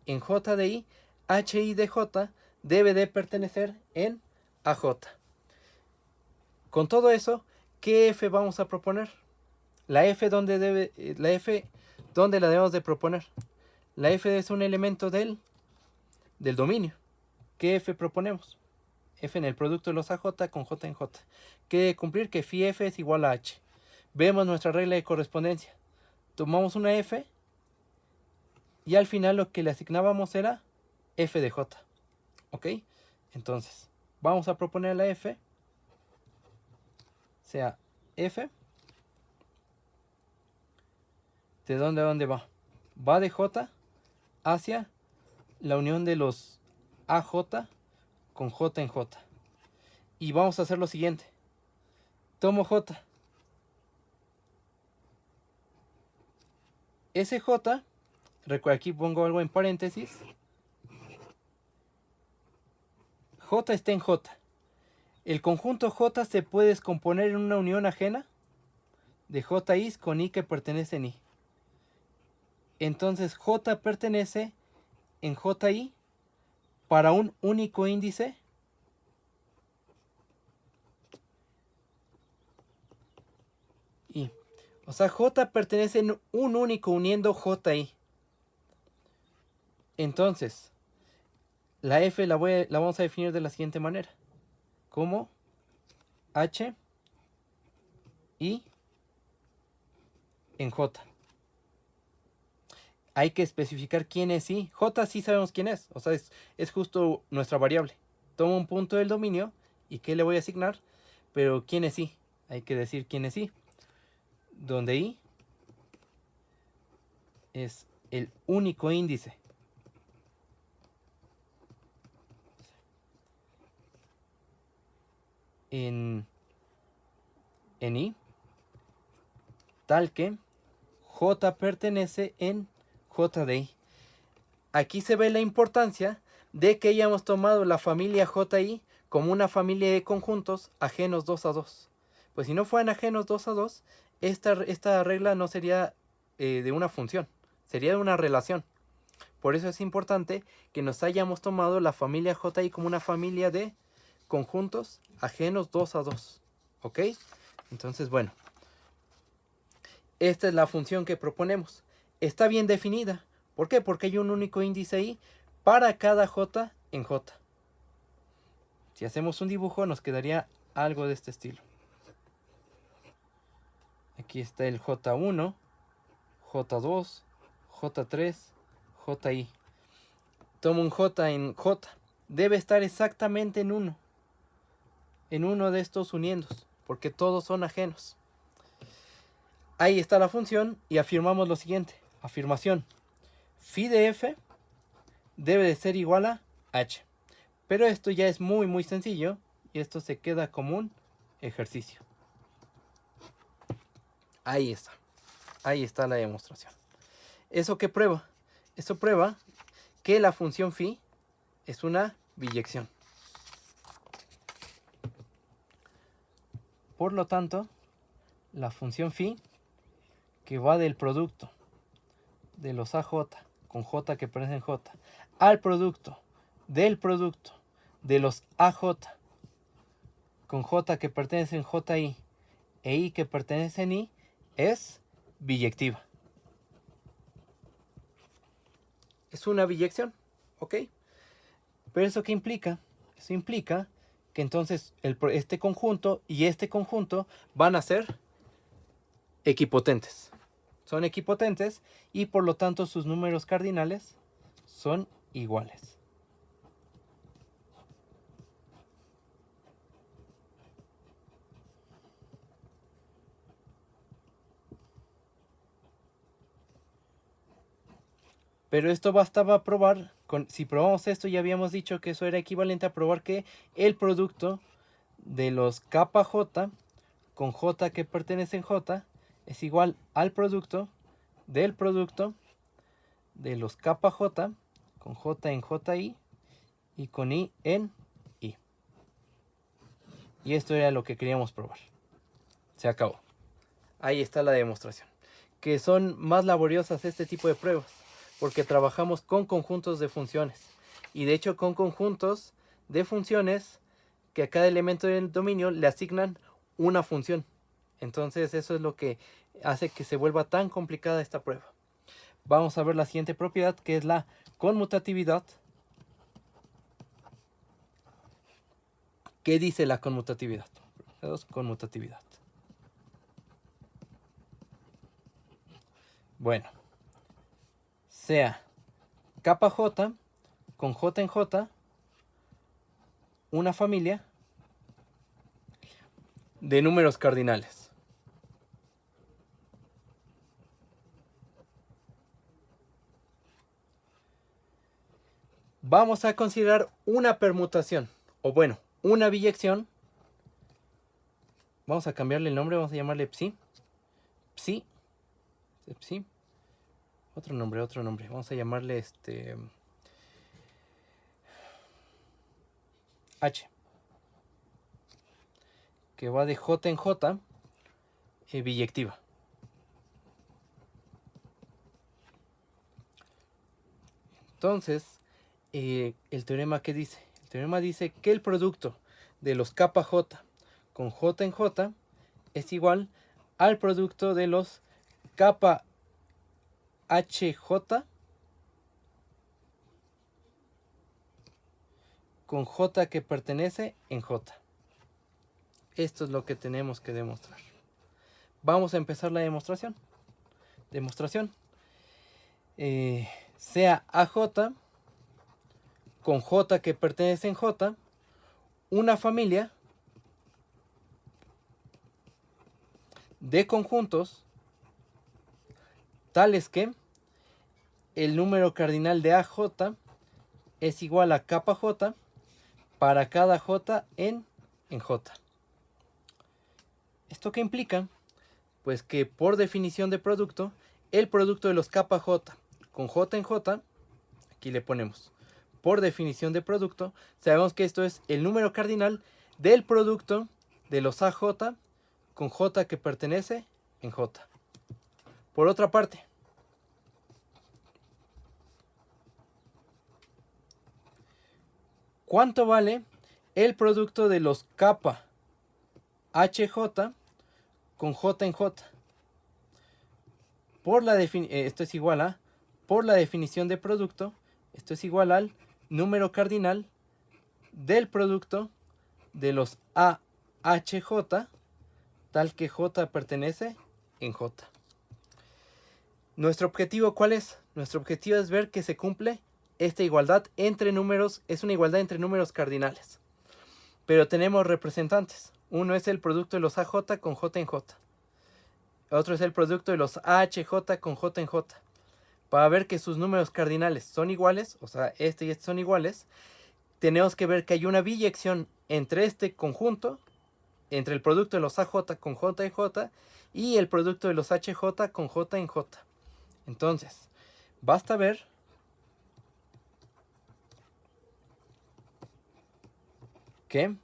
en J de I, HI de J debe de pertenecer en AJ. Con todo eso, ¿qué F vamos a proponer? La F ¿dónde la debemos de proponer? La F es un elemento del dominio. ¿Qué F proponemos? F en el producto de los AJ con J en J. ¿Qué debe cumplir? Que phi F es igual a H. Vemos nuestra regla de correspondencia. Tomamos una F y al final lo que le asignábamos era F de J. ¿Ok? Entonces, vamos a proponer la F sea F. ¿De dónde a dónde va? Va de J hacia la unión de los AJ con J en J. Y vamos a hacer lo siguiente. Tomo J. SJ, recuerda, aquí pongo algo en paréntesis. J está en J. El conjunto J se puede descomponer en una unión ajena de JI con I que pertenece en I. Entonces J pertenece en JI para un único índice I. O sea, J pertenece en un único uniendo JI. Entonces, la F la vamos a definir de la siguiente manera. Como H I en J. Hay que especificar quién es I. J sí sabemos quién es. O sea, es justo nuestra variable. Tomo un punto del dominio y ¿qué le voy a asignar? Pero ¿quién es I? Hay que decir quién es I. Donde I es el único índice en I, tal que J pertenece en J de I. Aquí se ve la importancia de que hayamos tomado la familia JI como una familia de conjuntos ajenos 2 a 2. Pues si no fueran ajenos 2 a 2, esta regla no sería de una función, sería de una relación. Por eso es importante que nos hayamos tomado la familia JI como una familia de conjuntos ajenos 2 a 2. ¿Ok? Entonces, bueno. Esta es la función que proponemos. Está bien definida. ¿Por qué? Porque hay un único índice I para cada J en J. Si hacemos un dibujo nos quedaría algo de este estilo. Aquí está el J1, J2, J3, JI. Tomo un J en J. Debe estar exactamente en uno de estos uniendos, porque todos son ajenos. Ahí está la función y afirmamos lo siguiente. Afirmación. Phi de F debe de ser igual a H. Pero esto ya es muy sencillo y esto se queda como un ejercicio. Ahí está. Ahí está la demostración. ¿Eso qué prueba? Eso prueba que la función phi es una biyección. por lo tanto, la función phi que va del producto de los AJ con J que pertenecen en J al producto del producto de los AJ con J que pertenecen en JI e I que pertenecen en I es biyectiva. Es una biyección, ¿ok? Pero ¿eso qué implica? Eso implica que entonces este conjunto y este conjunto van a ser equipotentes. Son equipotentes y por lo tanto sus números cardinales son iguales. Pero esto bastaba probar, si probamos esto ya habíamos dicho que eso era equivalente a probar que el producto de los kappa j con j que pertenece en j es igual al producto de los kappa j con j en ji y con i en i. Y esto era lo que queríamos probar. Se acabó. Ahí está la demostración. Que son más laboriosas este tipo de pruebas, porque trabajamos con conjuntos de funciones. Y de hecho con conjuntos de funciones que a cada elemento del dominio le asignan una función. Entonces eso es lo que hace que se vuelva tan complicada esta prueba. Vamos a ver la siguiente propiedad, que es la conmutatividad. ¿Qué dice la conmutatividad? Conmutatividad. Bueno, sea kappa j con j en j una familia de números cardinales. Vamos a considerar una permutación, o bueno, una biyección. Vamos a cambiarle el nombre, vamos a llamarle psi. Psi. Psi. Otro nombre. Vamos a llamarle H. Que va de J en J, biyectiva. Entonces, el teorema ¿qué dice? El teorema dice que el producto de los kappa j con j en j es igual al producto de los kappa hj con j que pertenece en j. Esto es lo que tenemos que demostrar. Vamos a empezar la demostración. Sea AJ con J que pertenece en J una familia de conjuntos tales que el número cardinal de AJ es igual a kappa J para cada J en J. ¿Esto qué implica? Pues que por definición de producto, el producto de los kappa J con J en J, aquí le ponemos, por definición de producto, sabemos que esto es el número cardinal del producto de los AJ con J que pertenece en J. Por otra parte, ¿cuánto vale el producto de los kappa HJ con J en J? Esto es igual a, por la definición de producto, esto es igual al número cardinal del producto de los AHJ, tal que J pertenece en J. ¿Nuestro objetivo cuál es? Nuestro objetivo es ver que se cumple esta igualdad entre números, es una igualdad entre números cardinales. Pero tenemos representantes. Uno es el producto de los AJ con J en J. Otro es el producto de los AHJ con J en J. Para ver que sus números cardinales son iguales, o sea, este y este son iguales, tenemos que ver que hay una biyección entre este conjunto, entre el producto de los AJ con J en J y el producto de los HJ con J en J. Entonces, basta ver que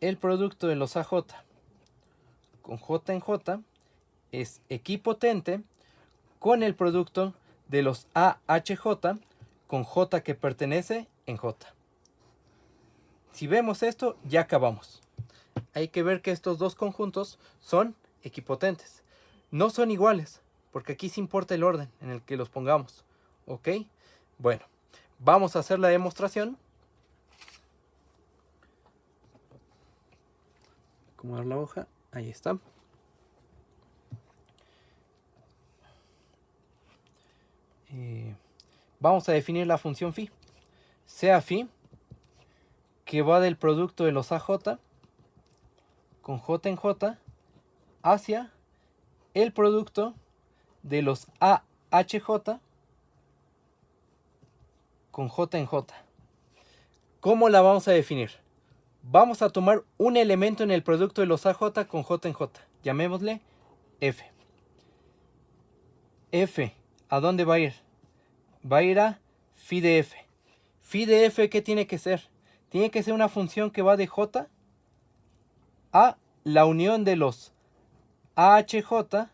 el producto de los AJ con J en J es equipotente con el producto de los AHJ con J que pertenece en J. Si vemos esto, ya acabamos. Hay que ver que estos dos conjuntos son equipotentes. No son iguales, porque aquí sí importa el orden en el que los pongamos. ¿Ok? Bueno, vamos a hacer la demostración. Acomodar la hoja. Ahí está. Vamos a definir la función phi. Sea phi que va del producto de los AJ con J en J hacia el producto de los AHJ con J en J. ¿Cómo la vamos a definir? Vamos a tomar un elemento en el producto de los AJ con J en J. Llamémosle F. F, ¿a dónde va a ir? Va a ir a phi de F. Phi de F, ¿qué tiene que ser? Tiene que ser una función que va de J a la unión de los AHJ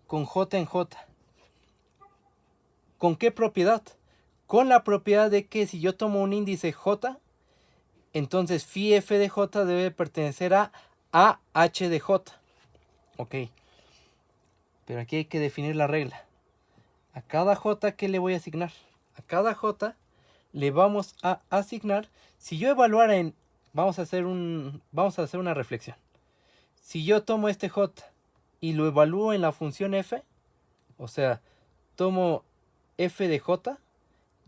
con J en J. ¿Con qué propiedad? Con la propiedad de que si yo tomo un índice J, entonces phi F de J debe pertenecer a AH de J. Ok. Pero aquí hay que definir la regla. A cada J, ¿qué le voy a asignar? A cada J le vamos a asignar, si yo evaluara en, vamos a hacer una reflexión. Si yo tomo este J y lo evalúo en la función F, o sea, tomo F de J,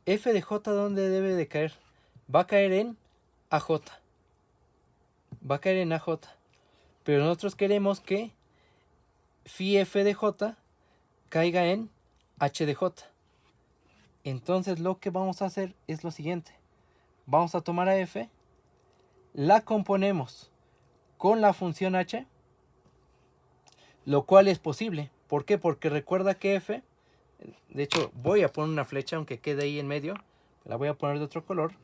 F de J, ¿dónde debe de caer? Va a caer en AJ. Va a caer en AJ. Pero nosotros queremos que phi F de J caiga en H de J. Entonces lo que vamos a hacer es lo siguiente. Vamos a tomar a F, la componemos con la función H, lo cual es posible. ¿Por qué? Porque recuerda que F, de hecho voy a poner una flecha aunque quede ahí en medio, la voy a poner de otro color.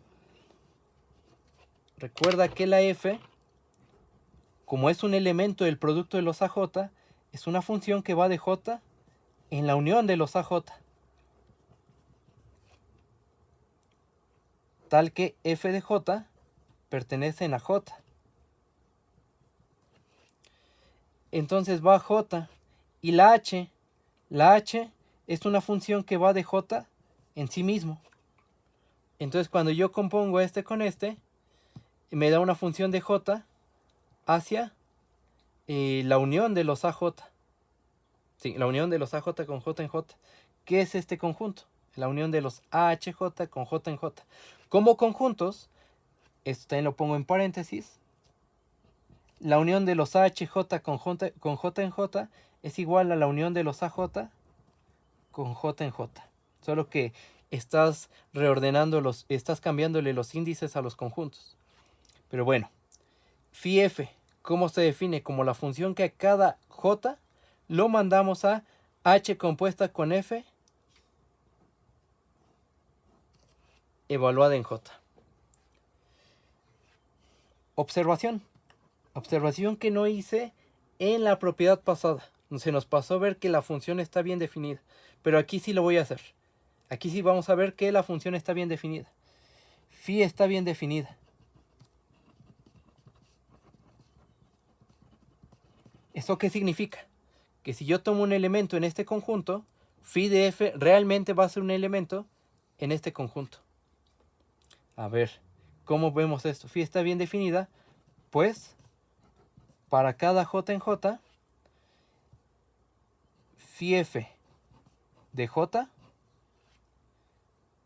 Recuerda que la F, como es un elemento del producto de los AJ, es una función que va de J en la unión de los AJ. Tal que F de J pertenecen a J. Entonces va a J. Y la H es una función que va de J en sí mismo. Entonces cuando yo compongo este con este, me da una función de J hacia la unión de los AJ. Sí, la unión de los AJ con J en J. ¿Qué es este conjunto? La unión de los AHJ con J en J. Como conjuntos, esto también lo pongo en paréntesis, la unión de los AHJ con J en J es igual a la unión de los AJ con J en J. Solo que estás reordenando estás cambiándole los índices a los conjuntos. Pero bueno, phi F, ¿cómo se define? Como la función que a cada J lo mandamos a H compuesta con F evaluada en J. Observación. Observación que no hice en la propiedad pasada. Se nos pasó a ver que la función está bien definida. Pero aquí sí lo voy a hacer. Aquí sí vamos a ver que la función está bien definida. Phi está bien definida. ¿Eso qué significa? Que si yo tomo un elemento en este conjunto, phi de F realmente va a ser un elemento en este conjunto. A ver, ¿cómo vemos esto? Phi está bien definida, pues para cada J en J, phi F de J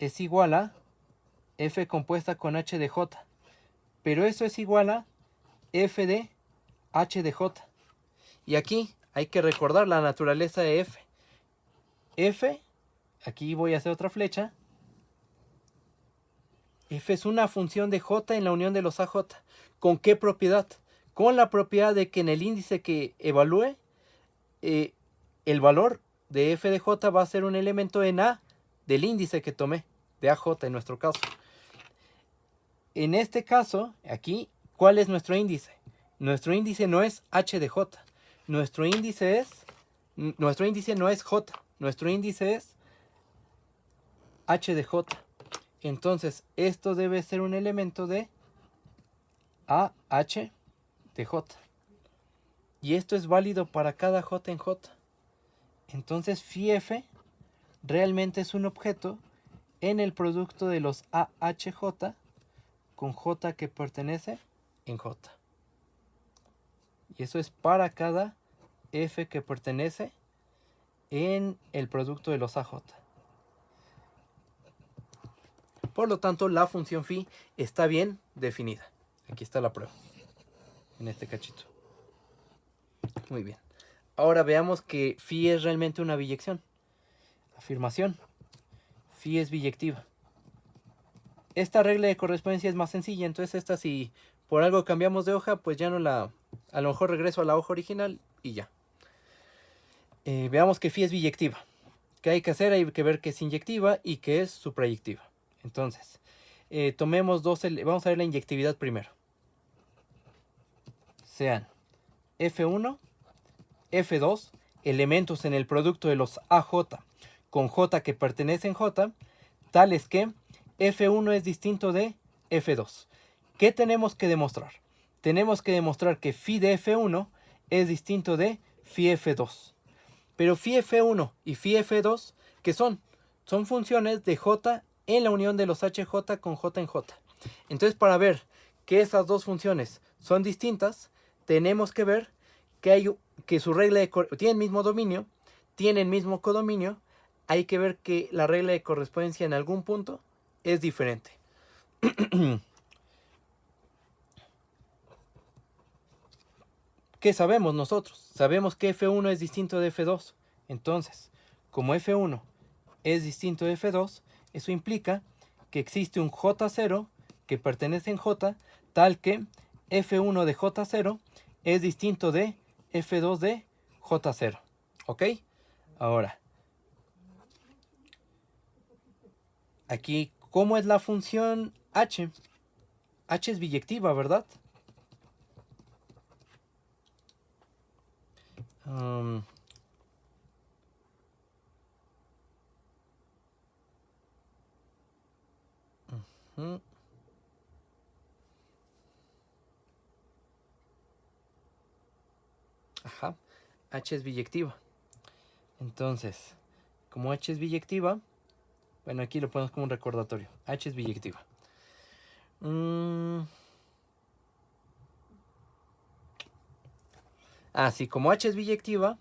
es igual a F compuesta con H de J. Pero eso es igual a F de H de J. Y aquí hay que recordar la naturaleza de F. F, aquí voy a hacer otra flecha. F es una función de J en la unión de los AJ. ¿Con qué propiedad? Con la propiedad de que en el índice que evalúe, el valor de F de J va a ser un elemento en A del índice que tomé, de AJ en nuestro caso. En este caso, aquí, ¿Cuál es nuestro índice? Nuestro índice no es h de j. Nuestro índice no es j. Nuestro índice es h de j. Entonces, esto debe ser un elemento de AH de j. Y esto es válido para cada j en j. Entonces, phi f realmente es un objeto en el producto de los AHJ con j que pertenece en j. Y eso es para cada f que pertenece en el producto de los AJ. Por lo tanto, la función phi está bien definida. Aquí está la prueba, en este cachito. Muy bien. Ahora veamos que phi es realmente una biyección. Afirmación. Phi es biyectiva. Esta regla de correspondencia es más sencilla, entonces esta, si por algo cambiamos de hoja, pues ya no la... A lo mejor regreso a la hoja original y ya. Veamos que phi es biyectiva. ¿Qué hay que hacer? Hay que ver que es inyectiva y que es suprayectiva. Entonces, tomemos vamos a ver la inyectividad primero. Sean F1, F2, elementos en el producto de los AJ con J que pertenecen J, tales que F1 es distinto de F2. ¿Qué tenemos que demostrar? Tenemos que demostrar que phi de F1 es distinto de phi F2. Pero phi F1 y phi F2, ¿qué son? Son funciones de J en la unión de los HJ con J en J. Entonces, para ver que esas dos funciones son distintas, tenemos que ver que su regla tiene el mismo dominio, tiene el mismo codominio. Hay que ver que la regla de correspondencia en algún punto es diferente. ¿Qué sabemos nosotros? Sabemos que F1 es distinto de F2. Entonces, como F1 es distinto de F2, eso implica que existe un J0 que pertenece en J, tal que F1 de J0 es distinto de F2 de J0. ¿Ok? Ahora, aquí, ¿cómo es la función h? H es biyectiva, ¿verdad? Ajá, h es biyectiva. Entonces, como h es biyectiva, bueno, aquí lo ponemos como un recordatorio. H es biyectiva. Sí, como h es biyectiva,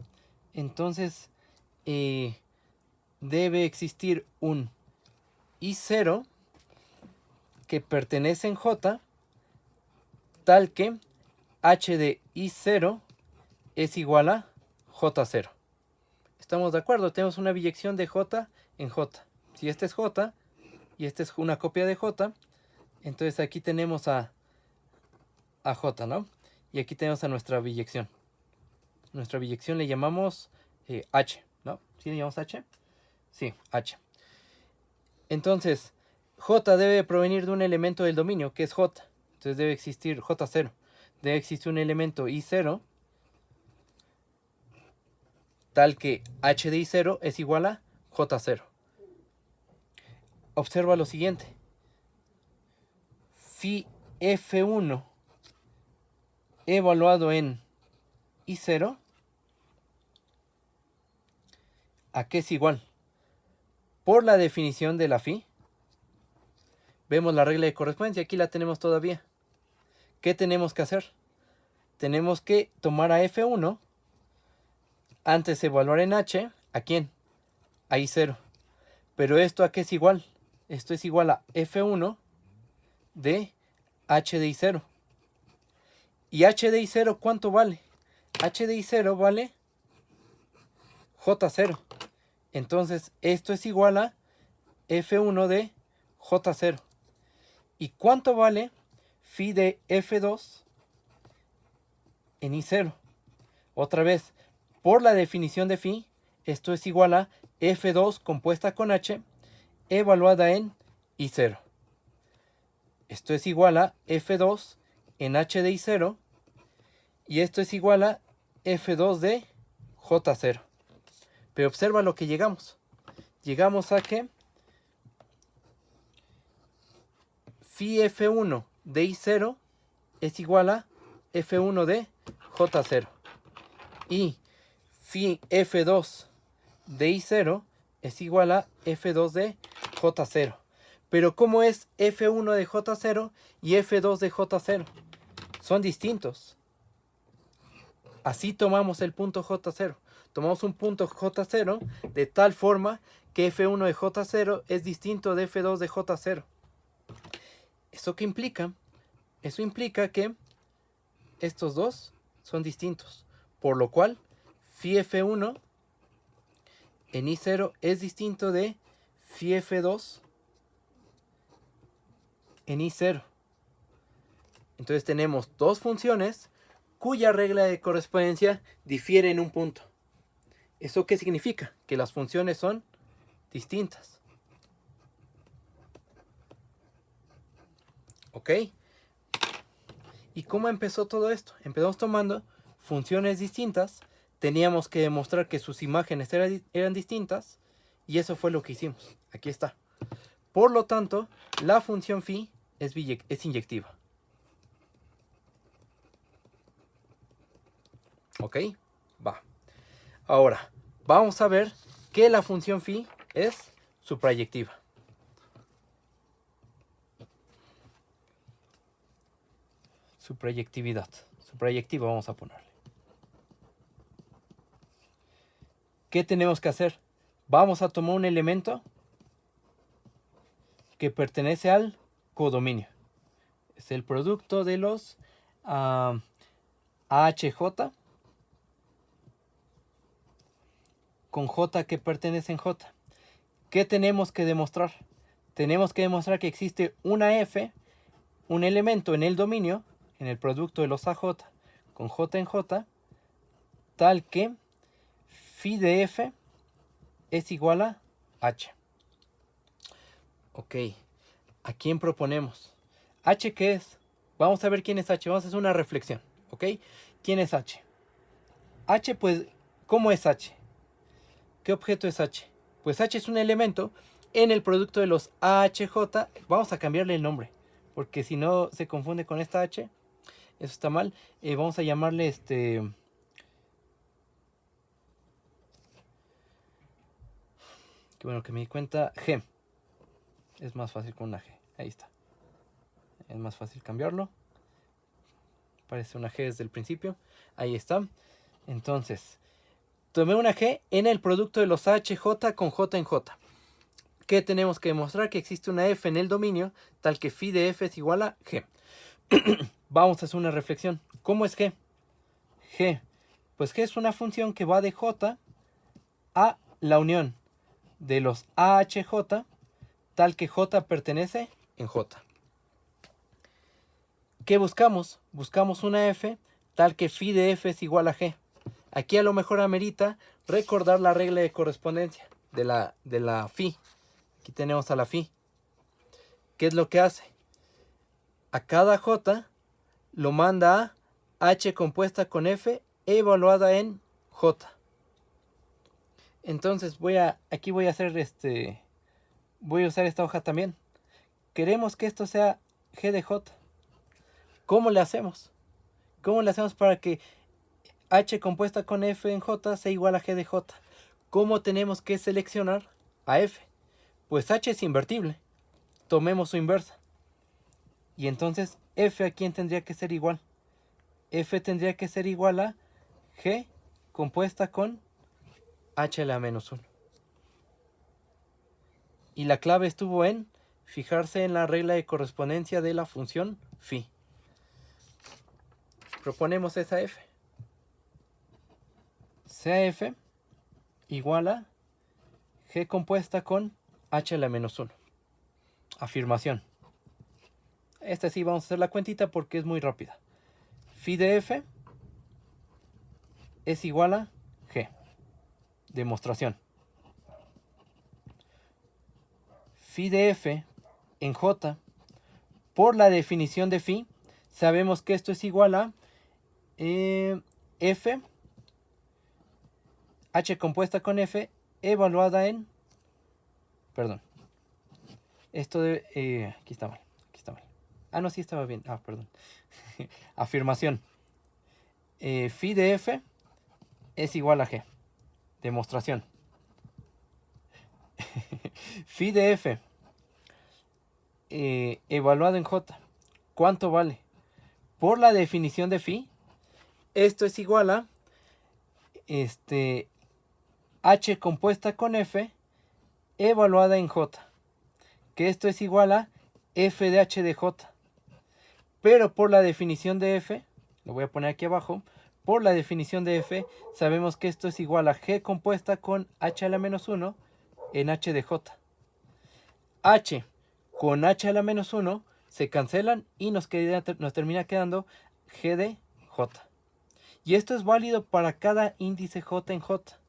entonces debe existir un I0 que pertenece en J, tal que h de I0 es igual a J0. ¿Estamos de acuerdo? Tenemos una biyección de J en J. Si este es J y esta es una copia de J, entonces aquí tenemos a J, ¿no? Y aquí tenemos a nuestra biyección. Nuestra biyección le llamamos H, ¿no? ¿Sí le llamamos H? Sí, H. Entonces, J debe provenir de un elemento del dominio, que es J. Entonces debe existir J0. Debe existir un elemento I0, tal que H de I0 es igual a J0. Observa lo siguiente. Phi F1 evaluado en I0, ¿a qué es igual? Por la definición de la phi, vemos la regla de correspondencia, aquí la tenemos todavía. ¿Qué tenemos que hacer? Tenemos que tomar a F1, antes de evaluar en H, ¿a quién? A I0. Pero ¿esto a qué es igual? Esto es igual a F1 de H de I0. ¿Y H de I0 cuánto vale? H de I0 vale J0. Entonces, esto es igual a F1 de J0. ¿Y cuánto vale phi de F2 en I0? Otra vez, por la definición de phi, esto es igual a F2 compuesta con H evaluada en I0. Esto es igual a F2 en h de I0 y esto es igual a F2 de J0. Pero observa lo que llegamos. Llegamos a que phi F1 de I0 es igual a F1 de J0. Y phi F2 de I0 es igual a F2 de J0. Pero ¿cómo es F1 de J0 y F2 de J0? Son distintos. Así tomamos el punto J0. Tomamos un punto J0 de tal forma que F1 de J0 es distinto de F2 de J0. ¿Eso qué implica? Eso implica que estos dos son distintos. Por lo cual, phi F1 en I0 es distinto de phi F2 en I0. Entonces tenemos dos funciones cuya regla de correspondencia difiere en un punto. ¿Eso qué significa? Que las funciones son distintas. ¿Ok? ¿Y cómo empezó todo esto? Empezamos tomando funciones distintas, teníamos que demostrar que sus imágenes eran distintas, y eso fue lo que hicimos. Aquí está. Por lo tanto, la función phi es inyectiva. ¿Ok? Va. Ahora, vamos a ver que la función phi es suprayectiva. Suprayectividad. Suprayectiva vamos a ponerle. ¿Qué tenemos que hacer? Vamos a tomar un elemento que pertenece al codominio. Es el producto de los AHJ con J que pertenecen J. ¿Qué tenemos que demostrar? Tenemos que demostrar que existe una F, un elemento en el dominio, en el producto de los AJ con J en J, tal que phi de F es igual a H. Ok, ¿a quién proponemos? ¿H qué es? Vamos a ver quién es H, vamos a hacer una reflexión, ¿ok? ¿Quién es H? H, pues, ¿cómo es H? ¿Qué objeto es H? Pues H es un elemento en el producto de los AHJ. Vamos a cambiarle el nombre, porque si no se confunde con esta H, eso está mal. Vamos a llamarle Qué bueno que me di cuenta. G. Es más fácil con una G. Ahí está. Es más fácil cambiarlo. Parece una G desde el principio. Ahí está. Entonces, tomé una G en el producto de los AHJ con J en J. ¿Qué tenemos que demostrar? Que existe una F en el dominio, tal que phi de F es igual a G. Vamos a hacer una reflexión. ¿Cómo es G? G. Pues G es una función que va de J a la unión de los AHJ, tal que J pertenece en J. ¿Qué buscamos? Buscamos una F tal que phi de F es igual a G. Aquí a lo mejor amerita recordar la regla de correspondencia de la phi. Aquí tenemos a la phi. ¿Qué es lo que hace? A cada J lo manda a H compuesta con F evaluada en J. Entonces aquí voy a hacer voy a usar esta hoja también. Queremos que esto sea G de J. ¿Cómo le hacemos? ¿Cómo le hacemos para que H compuesta con F en J sea igual a G de J? ¿Cómo tenemos que seleccionar a F? Pues H es invertible. Tomemos su inversa. Y entonces F a quién tendría que ser igual. F tendría que ser igual a G compuesta con H a la menos 1. Y la clave estuvo en fijarse en la regla de correspondencia de la función phi. Proponemos esa F. Sea F igual a G compuesta con H a la menos 1. Afirmación. Esta sí vamos a hacer la cuentita porque es muy rápida. Phi de F es igual a G. Demostración. Phi de F en J, por la definición de phi, sabemos que esto es igual a F, H compuesta con F, evaluada en, perdón, esto de, aquí está mal, ah no, sí estaba bien, perdón, afirmación, phi de F es igual a G, demostración, phi de F evaluado en J, ¿cuánto vale? Por la definición de phi, esto es igual a H compuesta con F evaluada en J, que esto es igual a F de H de J. Pero por la definición de F, lo voy a poner aquí abajo, por la definición de F sabemos que esto es igual a G compuesta con H a la menos 1 en H de J. H con H a la menos 1 se cancelan y nos termina quedando G de J. Y esto es válido para cada índice J en J.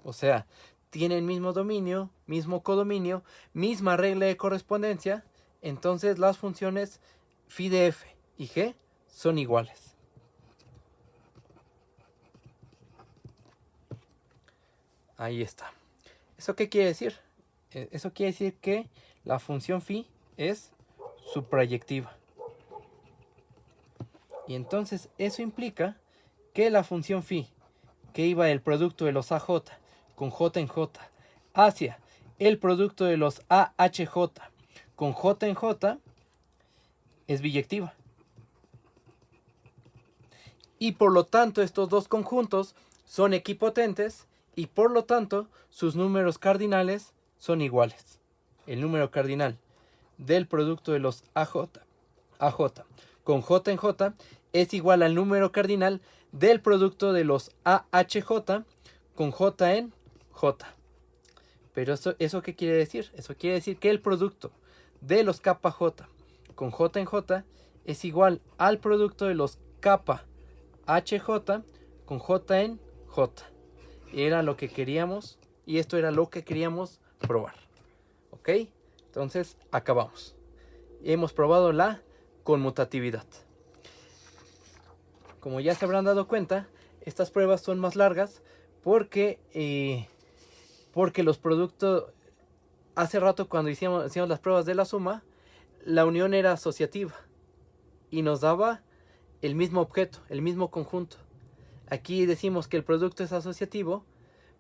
O sea, tiene el mismo dominio, mismo codominio, misma regla de correspondencia. Entonces las funciones phi de F y G son iguales. Ahí está. ¿Eso qué quiere decir? Eso quiere decir que la función phi es suprayectiva. Y entonces eso implica que la función phi, que iba del producto de los AJ con J en J hacia el producto de los AHJ con J en J, es biyectiva. Y por lo tanto estos dos conjuntos son equipotentes y por lo tanto sus números cardinales son iguales. El número cardinal del producto de los AJ con J en J es igual al número cardinal del producto de los AHJ con J en J. Pero ¿eso qué quiere decir? Eso quiere decir que el producto de los KJ con J en J es igual al producto de los KHJ con J en J. Era lo que queríamos y esto era lo que queríamos probar. ¿Ok? Entonces acabamos. Hemos probado la conmutatividad. Como ya se habrán dado cuenta, estas pruebas son más largas porque los productos, hace rato cuando hacíamos las pruebas de la suma, la unión era asociativa y nos daba el mismo objeto, el mismo conjunto. Aquí decimos que el producto es asociativo,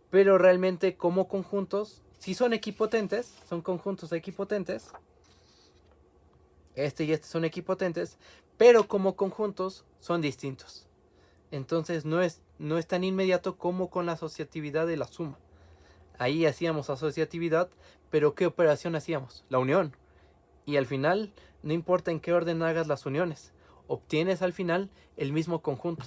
pero realmente como conjuntos, si son equipotentes, son conjuntos equipotentes, este y este son equipotentes, pero como conjuntos son distintos. Entonces no es tan inmediato como con la asociatividad de la suma. Ahí hacíamos asociatividad, pero ¿qué operación hacíamos? La unión. Y al final, no importa en qué orden hagas las uniones, obtienes al final el mismo conjunto.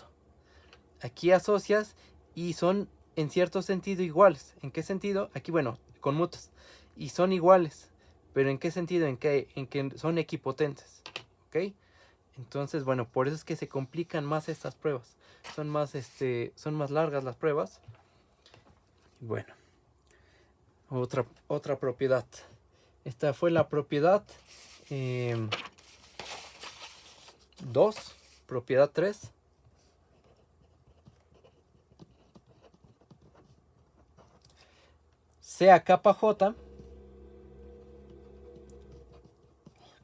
Aquí asocias y son en cierto sentido iguales. ¿En qué sentido? Aquí, bueno, conmutas. Y son iguales. ¿Pero en qué sentido? En que son equipotentes. ¿Ok? Entonces, bueno, por eso es que se complican más estas pruebas. Son más largas las pruebas. Bueno, otra propiedad. Esta fue la propiedad 2, propiedad 3. Sea capa J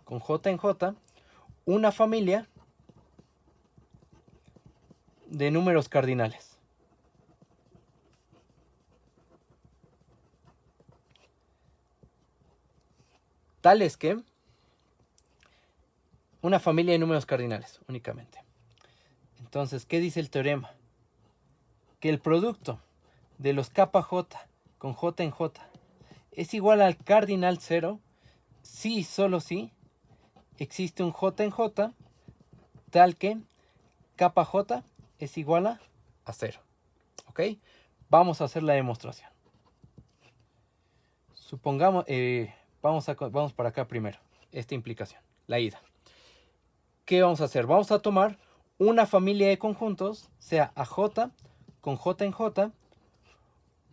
con J en J una familia de números cardinales. Tales que una familia de números cardinales únicamente. Entonces, ¿qué dice el teorema? Que el producto de los kappa J con J en J es igual al cardinal 0 si y solo si existe un J en J tal que kappa J es igual a 0. ¿Ok? Vamos a hacer la demostración. Supongamos, vamos para acá primero, esta implicación, la ida. ¿Qué vamos a hacer? Vamos a tomar una familia de conjuntos, sea AJ con J en J,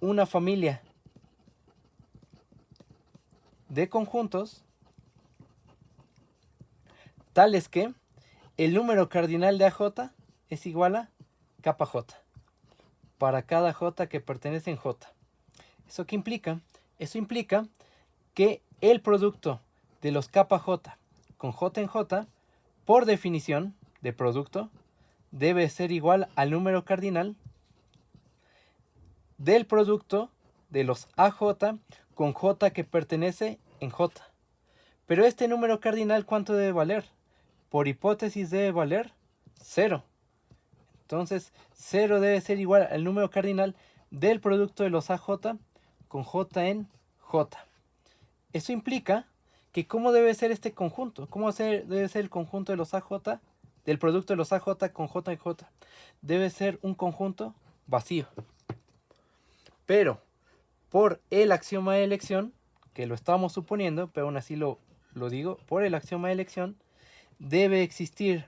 una familia de conjuntos tales que el número cardinal de AJ es igual a kappa J. Para cada J que pertenece en J. ¿Eso qué implica? Eso implica que el producto de los kappa J con J en J, por definición de producto, debe ser igual al número cardinal del producto de los AJ con J que pertenece en J. Pero este número cardinal, ¿cuánto debe valer? Por hipótesis debe valer 0. Entonces, 0 debe ser igual al número cardinal del producto de los AJ con J en J. Eso implica que ¿cómo debe ser este conjunto? ¿Cómo debe ser el conjunto de los AJ, del producto de los AJ con J en J? Debe ser un conjunto vacío. Pero, por el axioma de elección, que lo estamos suponiendo, pero aún así lo digo, por el axioma de elección, debe existir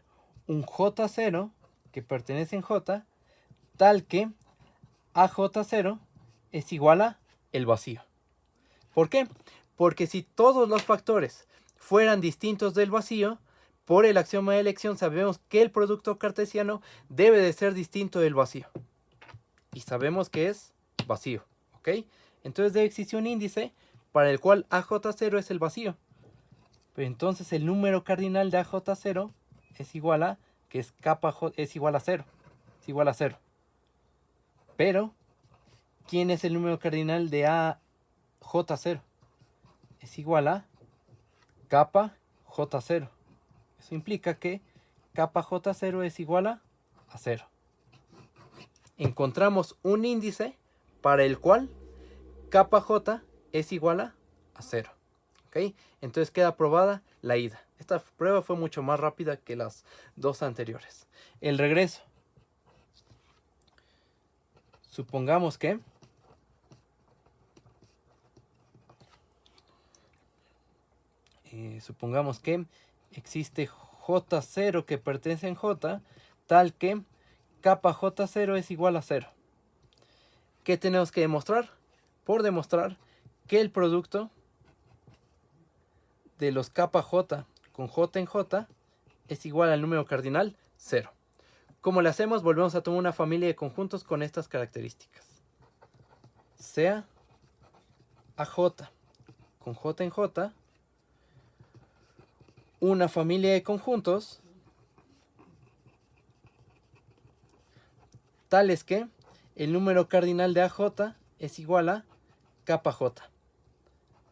un J0 que pertenece en J, tal que AJ0 es igual a el vacío. ¿Por qué? Porque si todos los factores fueran distintos del vacío, por el axioma de elección sabemos que el producto cartesiano debe de ser distinto del vacío. Y sabemos que es vacío, ¿ok? Entonces debe existir un índice para el cual AJ0 es el vacío. Pero entonces el número cardinal de AJ0 es igual a, que es kappa J, es igual a 0. Es igual a 0. Pero, ¿quién es el número cardinal de AJ0? Es igual a kappa J0. Eso implica que kappa J0 es igual a 0. Encontramos un índice para el cual kappa J es igual a 0. ¿Ok? Entonces queda aprobada la ida. Esta prueba fue mucho más rápida que las dos anteriores. El regreso. Supongamos que existe J0 que pertenece en J, tal que kappa J0 es igual a 0. ¿Qué tenemos que demostrar? Por demostrar que el producto de los kappa J con J en J es igual al número cardinal 0. ¿Cómo le hacemos? Volvemos a tomar una familia de conjuntos con estas características. Sea AJ con J en J una familia de conjuntos tales que el número cardinal de AJ es igual a kappa J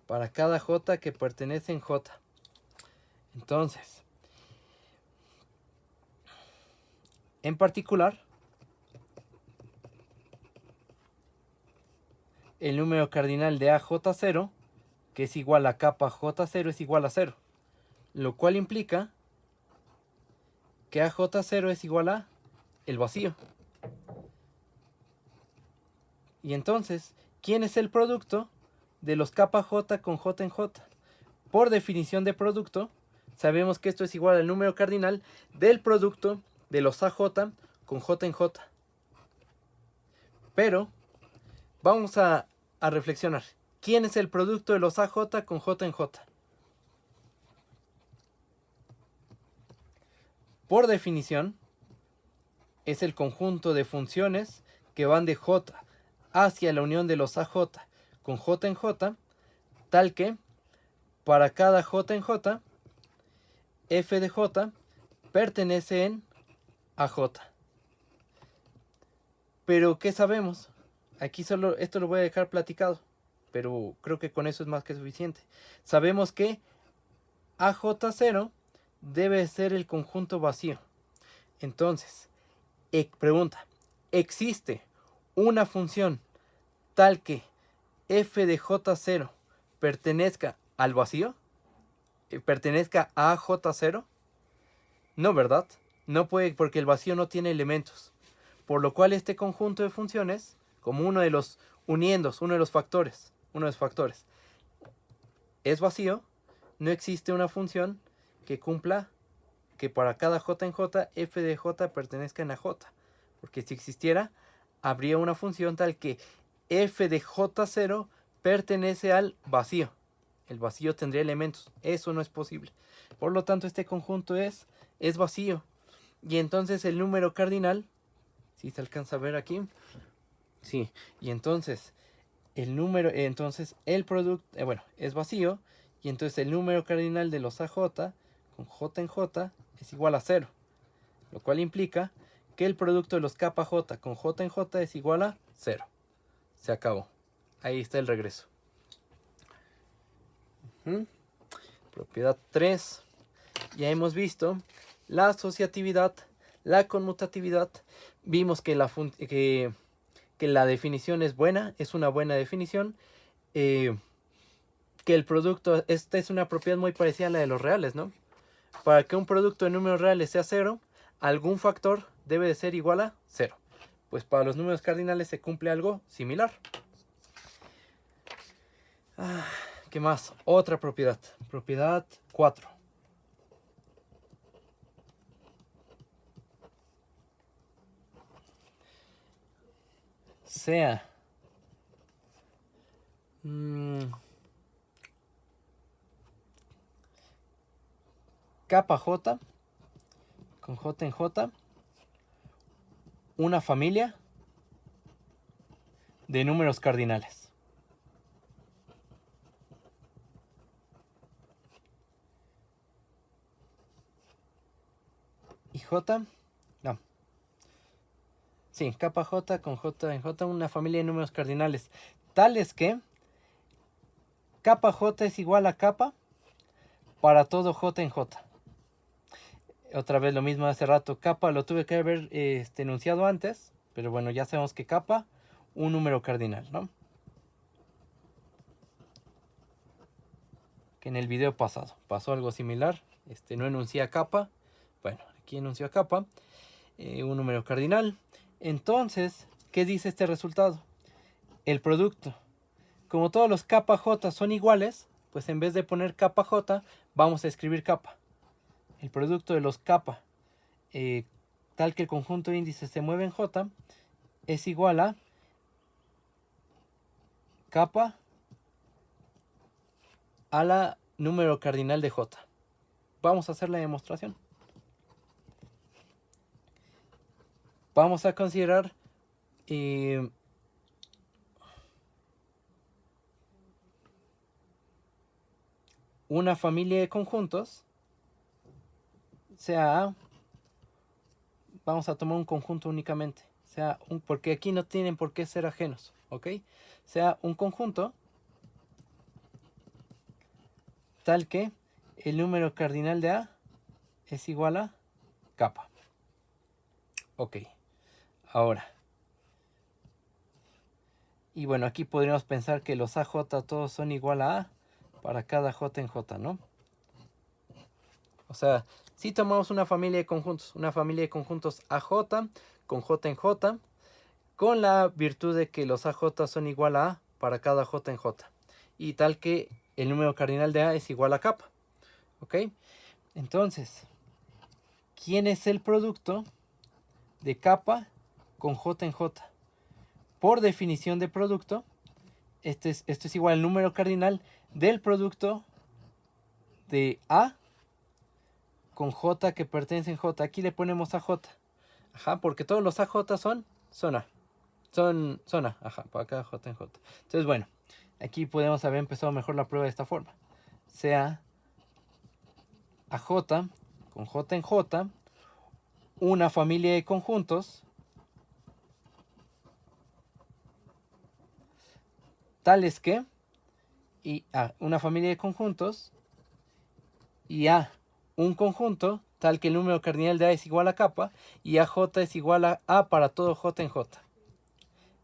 para cada J que pertenece en J. Entonces, en particular, el número cardinal de AJ0, que es igual a kappa J0, es igual a 0. Lo cual implica que AJ0 es igual a el vacío. Y entonces, ¿quién es el producto de los kappa J con J en J? Por definición de producto, sabemos que esto es igual al número cardinal del producto de los AJ con J en J. Pero, vamos a reflexionar. ¿Quién es el producto de los AJ con J en J? Por definición, es el conjunto de funciones que van de J hacia la unión de los AJ con J en J, tal que para cada J en J, f de J pertenece en AJ. Pero, ¿qué sabemos? Aquí solo esto lo voy a dejar platicado, pero creo que con eso es más que suficiente. Sabemos que AJ0 debe ser el conjunto vacío. Entonces, pregunta, ¿existe una función tal que f de J0 pertenezca al vacío? ¿Pertenezca a J0? No, ¿verdad? No puede, porque el vacío no tiene elementos. Por lo cual este conjunto de funciones, como uno de los uniendos, uno de los factores, es vacío. No existe una función que cumpla que para cada J en J, f de J pertenezca en a J. Porque si existiera, habría una función tal que f de J0 pertenece al vacío. El vacío tendría elementos. Eso no es posible. Por lo tanto, este conjunto es es vacío. Y entonces el número cardinal, si se alcanza a ver aquí, sí, y entonces el número, entonces el producto, bueno, es vacío, y entonces el número cardinal de los AJ con J en J es igual a 0, lo cual implica que el producto de los KJ con J en J es igual a 0. Se acabó. Ahí está el regreso. Propiedad 3. Ya hemos visto la asociatividad, la conmutatividad. Vimos que la definición es buena, es una buena definición. Que el producto, esta es una propiedad muy parecida a la de los reales, ¿no? Para que un producto de números reales sea 0, algún factor debe de ser igual a 0. Pues para los números cardinales se cumple algo similar. ¿Qué más? Otra propiedad. Propiedad 4. Sea capa J con J en J una familia de números cardinales. Y J, no. Sí, capa J con J en J una familia de números cardinales. Tales que capa J es igual a capa para todo J en J. Otra vez lo mismo de hace rato. Capa lo tuve que haber enunciado antes. Pero bueno, ya sabemos que capa, un número cardinal, ¿no? Que en el video pasado pasó algo similar. No enuncié a capa. Bueno, aquí enunció a capa. Un número cardinal. Entonces, ¿qué dice este resultado? El producto. Como todos los capa J son iguales, pues en vez de poner capa J, vamos a escribir capa. El producto de los capa, tal que el conjunto de índices se mueve en J, es igual a capa a la número cardinal de J. Vamos a hacer la demostración. Vamos a considerar una familia de conjuntos, sea A, vamos a tomar un conjunto únicamente, sea porque aquí no tienen por qué ser ajenos, ¿ok? Sea un conjunto tal que el número cardinal de A es igual a capa. Ok, ahora. Y bueno, aquí podríamos pensar que los AJ todos son igual a A para cada J en J, ¿no? O sea, si tomamos una familia de conjuntos AJ con J en J, con la virtud de que los AJ son igual a A para cada J en J. Y tal que el número cardinal de A es igual a capa. ¿Ok? Entonces, ¿quién es el producto de capa con J en J? Por definición de producto, esto es igual al número cardinal del producto de A con J que pertenece en J. Aquí le ponemos AJ. Ajá, porque todos los AJ son A. Son A, ajá, para cada J en J. Entonces, bueno, aquí podemos haber empezado mejor la prueba de esta forma. Sea AJ con J en J, una familia de conjuntos tales que, y A, una familia de conjuntos, y A, un conjunto tal que el número cardinal de A es igual a capa, y AJ es igual a A para todo J en J.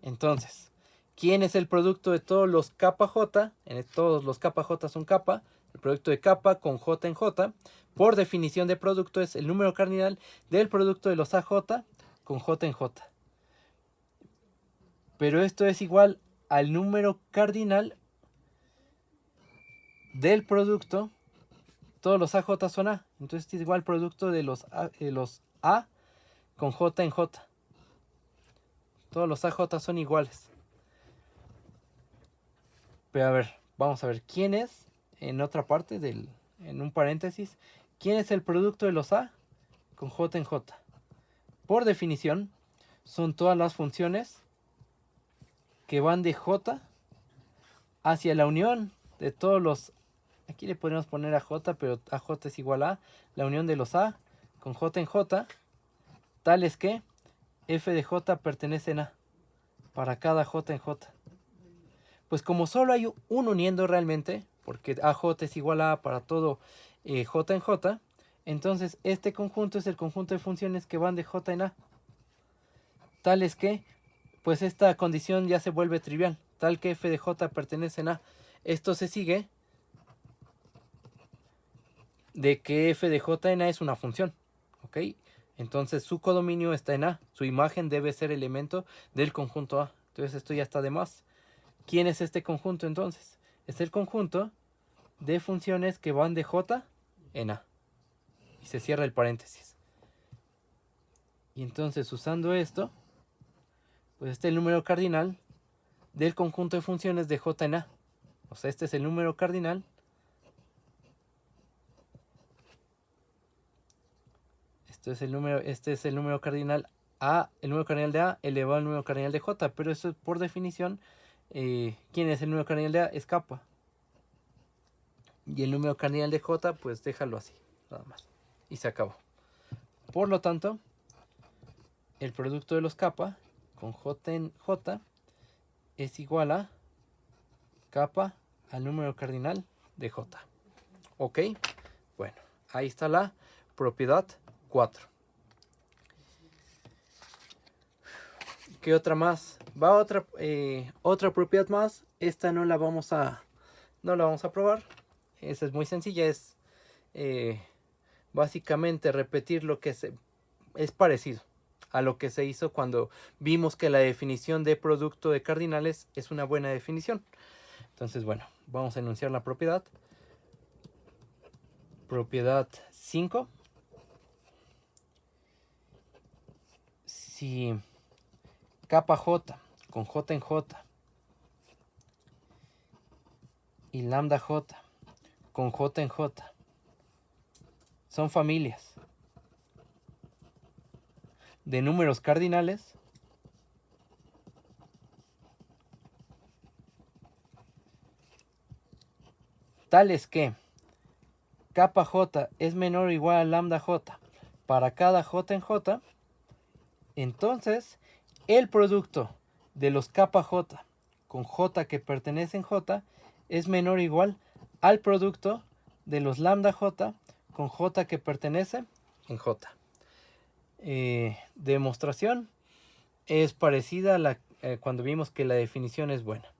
Entonces, ¿quién es el producto de todos los capa J? Todos los capa J son capa. El producto de capa con J en J, por definición de producto, es el número cardinal del producto de los AJ con J en J. Pero esto es igual al número cardinal del producto. Todos los AJ son A. Entonces es igual al producto de los A con J en J. Todos los AJ son iguales. Pero a ver, vamos a ver quién es, en otra parte, en un paréntesis, quién es el producto de los A con J en J. Por definición, son todas las funciones que van de J hacia la unión de todos los... Aquí le podríamos poner a J, pero a J es igual a la unión de los A con J en J, tales que f de J pertenecen a, para cada J en J. Pues como solo hay un uniendo realmente, porque AJ es igual a para todo J en J, entonces este conjunto es el conjunto de funciones que van de J en A. Tales que, pues esta condición ya se vuelve trivial, tal que f de J pertenecen a. Esto se sigue de que f de J en A es una función, ¿ok? Entonces su codominio está en A, su imagen debe ser elemento del conjunto A. Entonces esto ya está de más. ¿Quién es este conjunto entonces? Es el conjunto de funciones que van de J en A. Y se cierra el paréntesis. Y entonces usando esto, pues este es el número cardinal del conjunto de funciones de J en A. O sea, este es el número cardinal. Este es el número cardinal A, el número cardinal de A elevado al número cardinal de J. Pero eso por definición, ¿quién es el número cardinal de A? Es kappa. Y el número cardinal de J, pues déjalo así, nada más. Y se acabó. Por lo tanto, el producto de los kappa con J en J es igual a kappa al número cardinal de J. ¿Ok? Bueno, ahí está la propiedad 4. ¿Qué otra más? Va otra propiedad más. Esta no la vamos a probar. Esa es muy sencilla. Es básicamente repetir lo que es parecido a lo que se hizo cuando vimos que la definición de producto de cardinales es una buena definición. Entonces, bueno, vamos a enunciar la propiedad. Propiedad 5. Si kappa J con J en J y lambda J con J en J son familias de números cardinales, tales que kappa J es menor o igual a lambda J para cada J en J, entonces el producto de los kappa J con J que pertenecen J es menor o igual al producto de los lambda J con J que pertenece en J. Demostración es parecida a la cuando vimos que la definición es buena.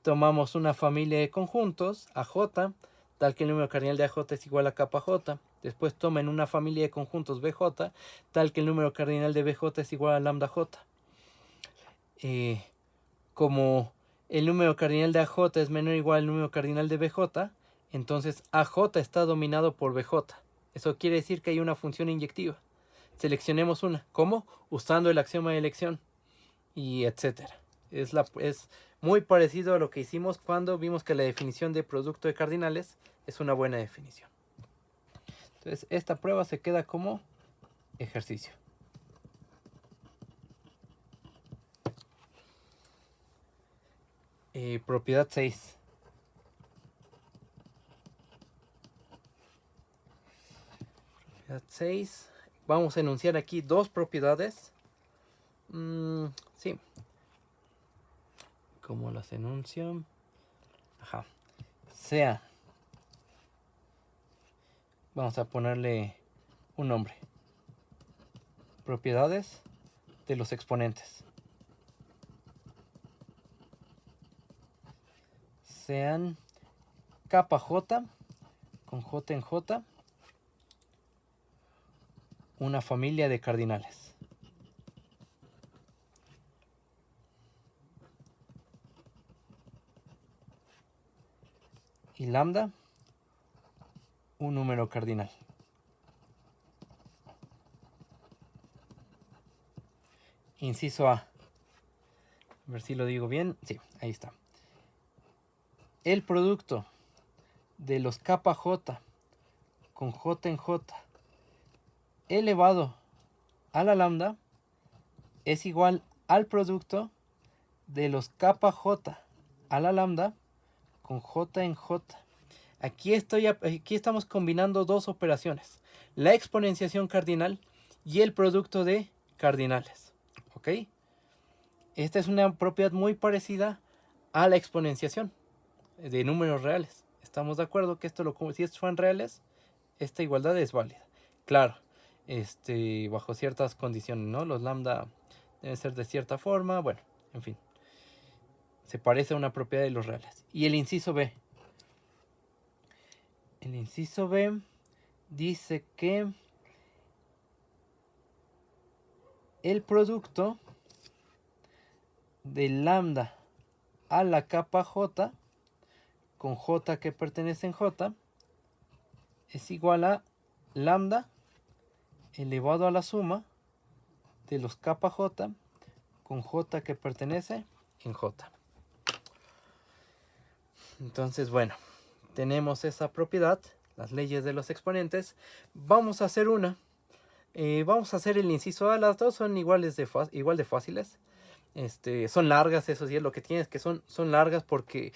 Tomamos una familia de conjuntos AJ, tal que el número cardinal de AJ es igual a kappa J. Después tomen una familia de conjuntos BJ, tal que el número cardinal de BJ es igual a lambda J. Como el número cardinal de AJ es menor o igual al número cardinal de BJ, entonces AJ está dominado por BJ. Eso quiere decir que hay una función inyectiva. Seleccionemos una. ¿Cómo? Usando el axioma de elección. Y etcétera. Es muy parecido a lo que hicimos cuando vimos que la definición de producto de cardinales es una buena definición. Entonces esta prueba se queda como ejercicio. Propiedad 6. Propiedad 6. Vamos a enunciar aquí dos propiedades. Sí. ¿Cómo las enuncio? Ajá. Sea. Vamos a ponerle un nombre. Propiedades de los exponentes. Sean kappa J con J en J una familia de cardinales. Y lambda un número cardinal. Inciso A. A ver si lo digo bien. Sí, ahí está. El producto de los kappa J con J en J elevado a la lambda es igual al producto de los kappa j a la lambda con j en j. Aquí estamos combinando dos operaciones, la exponenciación cardinal y el producto de cardinales. ¿Ok? Esta es una propiedad muy parecida a la exponenciación de números reales. Estamos de acuerdo que si estos fueran reales, esta igualdad es válida. Claro, bajo ciertas condiciones, ¿no? Los lambda deben ser de cierta forma, bueno, en fin. Se parece a una propiedad de los reales. Y el inciso B. El inciso B dice que el producto de lambda a la capa j con j que pertenece en j es igual a lambda elevado a la suma de los kappa j con j que pertenece en j. Entonces, bueno, tenemos esa propiedad, las leyes de los exponentes. Vamos a hacer vamos a hacer el inciso A. Las dos son igual de fáciles. Son largas, eso sí, es lo que tienes, que son largas porque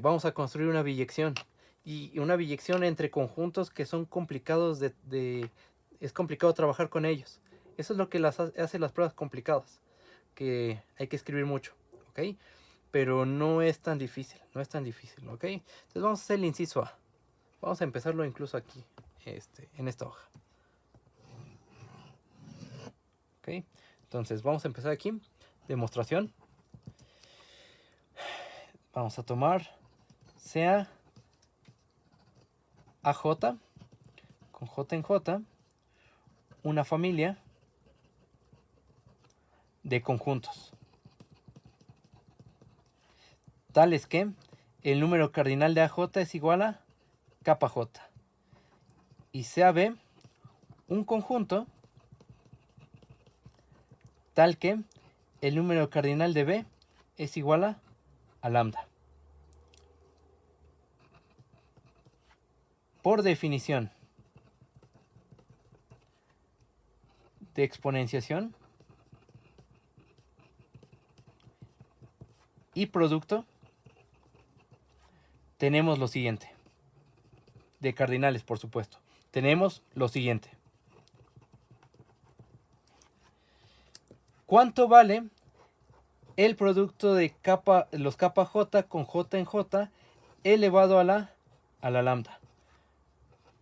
vamos a construir una biyección. Y una biyección entre conjuntos que son complicados es complicado trabajar con ellos. Eso es lo que hace las pruebas complicadas, que hay que escribir mucho, ¿ok? Pero no es tan difícil, ¿ok? Entonces vamos a hacer el inciso A. Vamos a empezarlo incluso aquí, en esta hoja. ¿Ok? Entonces vamos a empezar aquí, demostración. Vamos a tomar sea AJ con J en J, una familia de conjuntos, tales que el número cardinal de AJ es igual a kappa J, y sea B un conjunto tal que el número cardinal de B es igual a lambda. Por definición de exponenciación y producto, tenemos lo siguiente. De cardinales, por supuesto. Tenemos lo siguiente. ¿Cuánto vale el producto de los kappa j con j en j elevado a la lambda?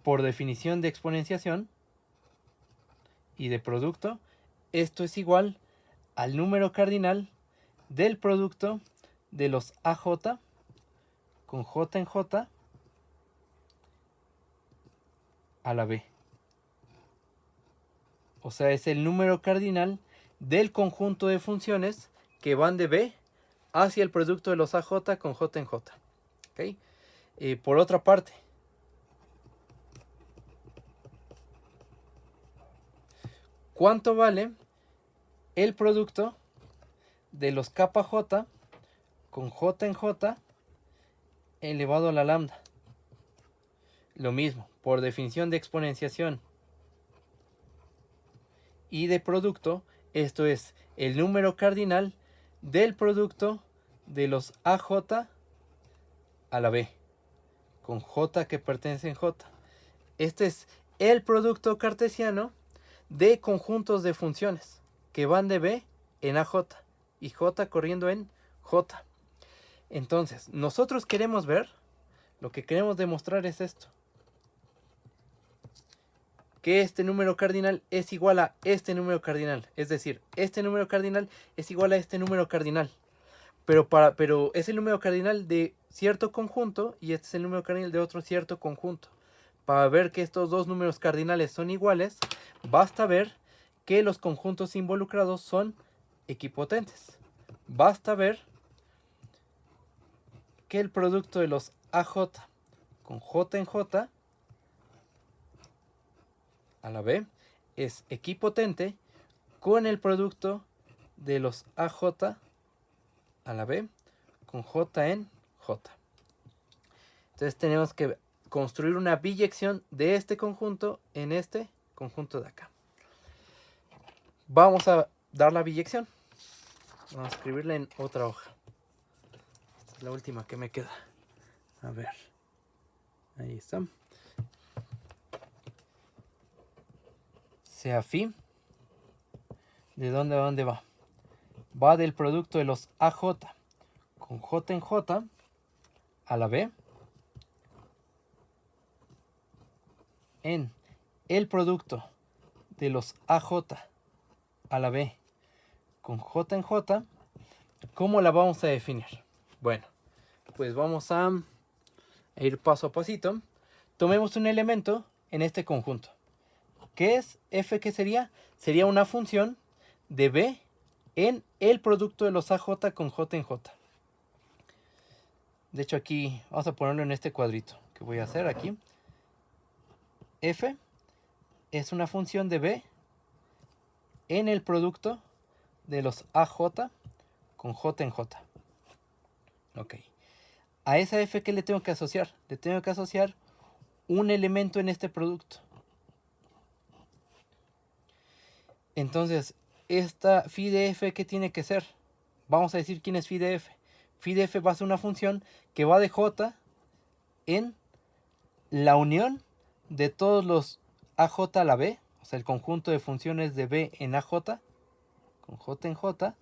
Por definición de exponenciación y de producto, esto es igual al número cardinal del producto de los AJ con J en J a la B. O sea, es el número cardinal del conjunto de funciones que van de B hacia el producto de los AJ con J en J. ¿Okay? Por otra parte, ¿cuánto vale el producto de los kappa J con J en J elevado a la lambda? Lo mismo, por definición de exponenciación y de producto, esto es el número cardinal del producto de los AJ a la B, con J que pertenece en J. Este es el producto cartesiano de conjuntos de funciones que van de B en AJ y J corriendo en J. Entonces, nosotros queremos ver, lo que queremos demostrar es esto. Que este número cardinal es igual a este número cardinal. Es decir, este número cardinal es igual a este número cardinal. Pero es el número cardinal de cierto conjunto y este es el número cardinal de otro cierto conjunto. Para ver que estos dos números cardinales son iguales, basta ver que los conjuntos involucrados son equipotentes. Basta ver que el producto de los AJ con J en J a la B es equipotente con el producto de los AJ a la B con J en J. Entonces tenemos que construir una biyección de este conjunto en este conjunto de acá. Vamos a dar la biyección. Vamos a escribirla en otra hoja. Esta es la última que me queda. A ver. Ahí está. Sea phi. ¿De dónde a dónde va? Va del producto de los AJ con J en J a la B en el producto de los AJ a la B con J en J. ¿Cómo la vamos a definir? Bueno, pues vamos a ir paso a pasito. Tomemos un elemento en este conjunto. ¿Qué es? F, ¿qué sería? Sería una función de B en el producto de los AJ con J en J. De hecho aquí vamos a ponerlo en este cuadrito que voy a hacer aquí. F es una función de B en el producto de los AJ con J en J. Ok. A esa F, ¿qué le tengo que asociar? Le tengo que asociar un elemento en este producto. Entonces, esta phi de F, ¿qué tiene que ser? Vamos a decir quién es phi de F. Phi de F va a ser una función que va de J en la unión de todos los AJ a la B, o sea, el conjunto de funciones de B en AJ, con J en J.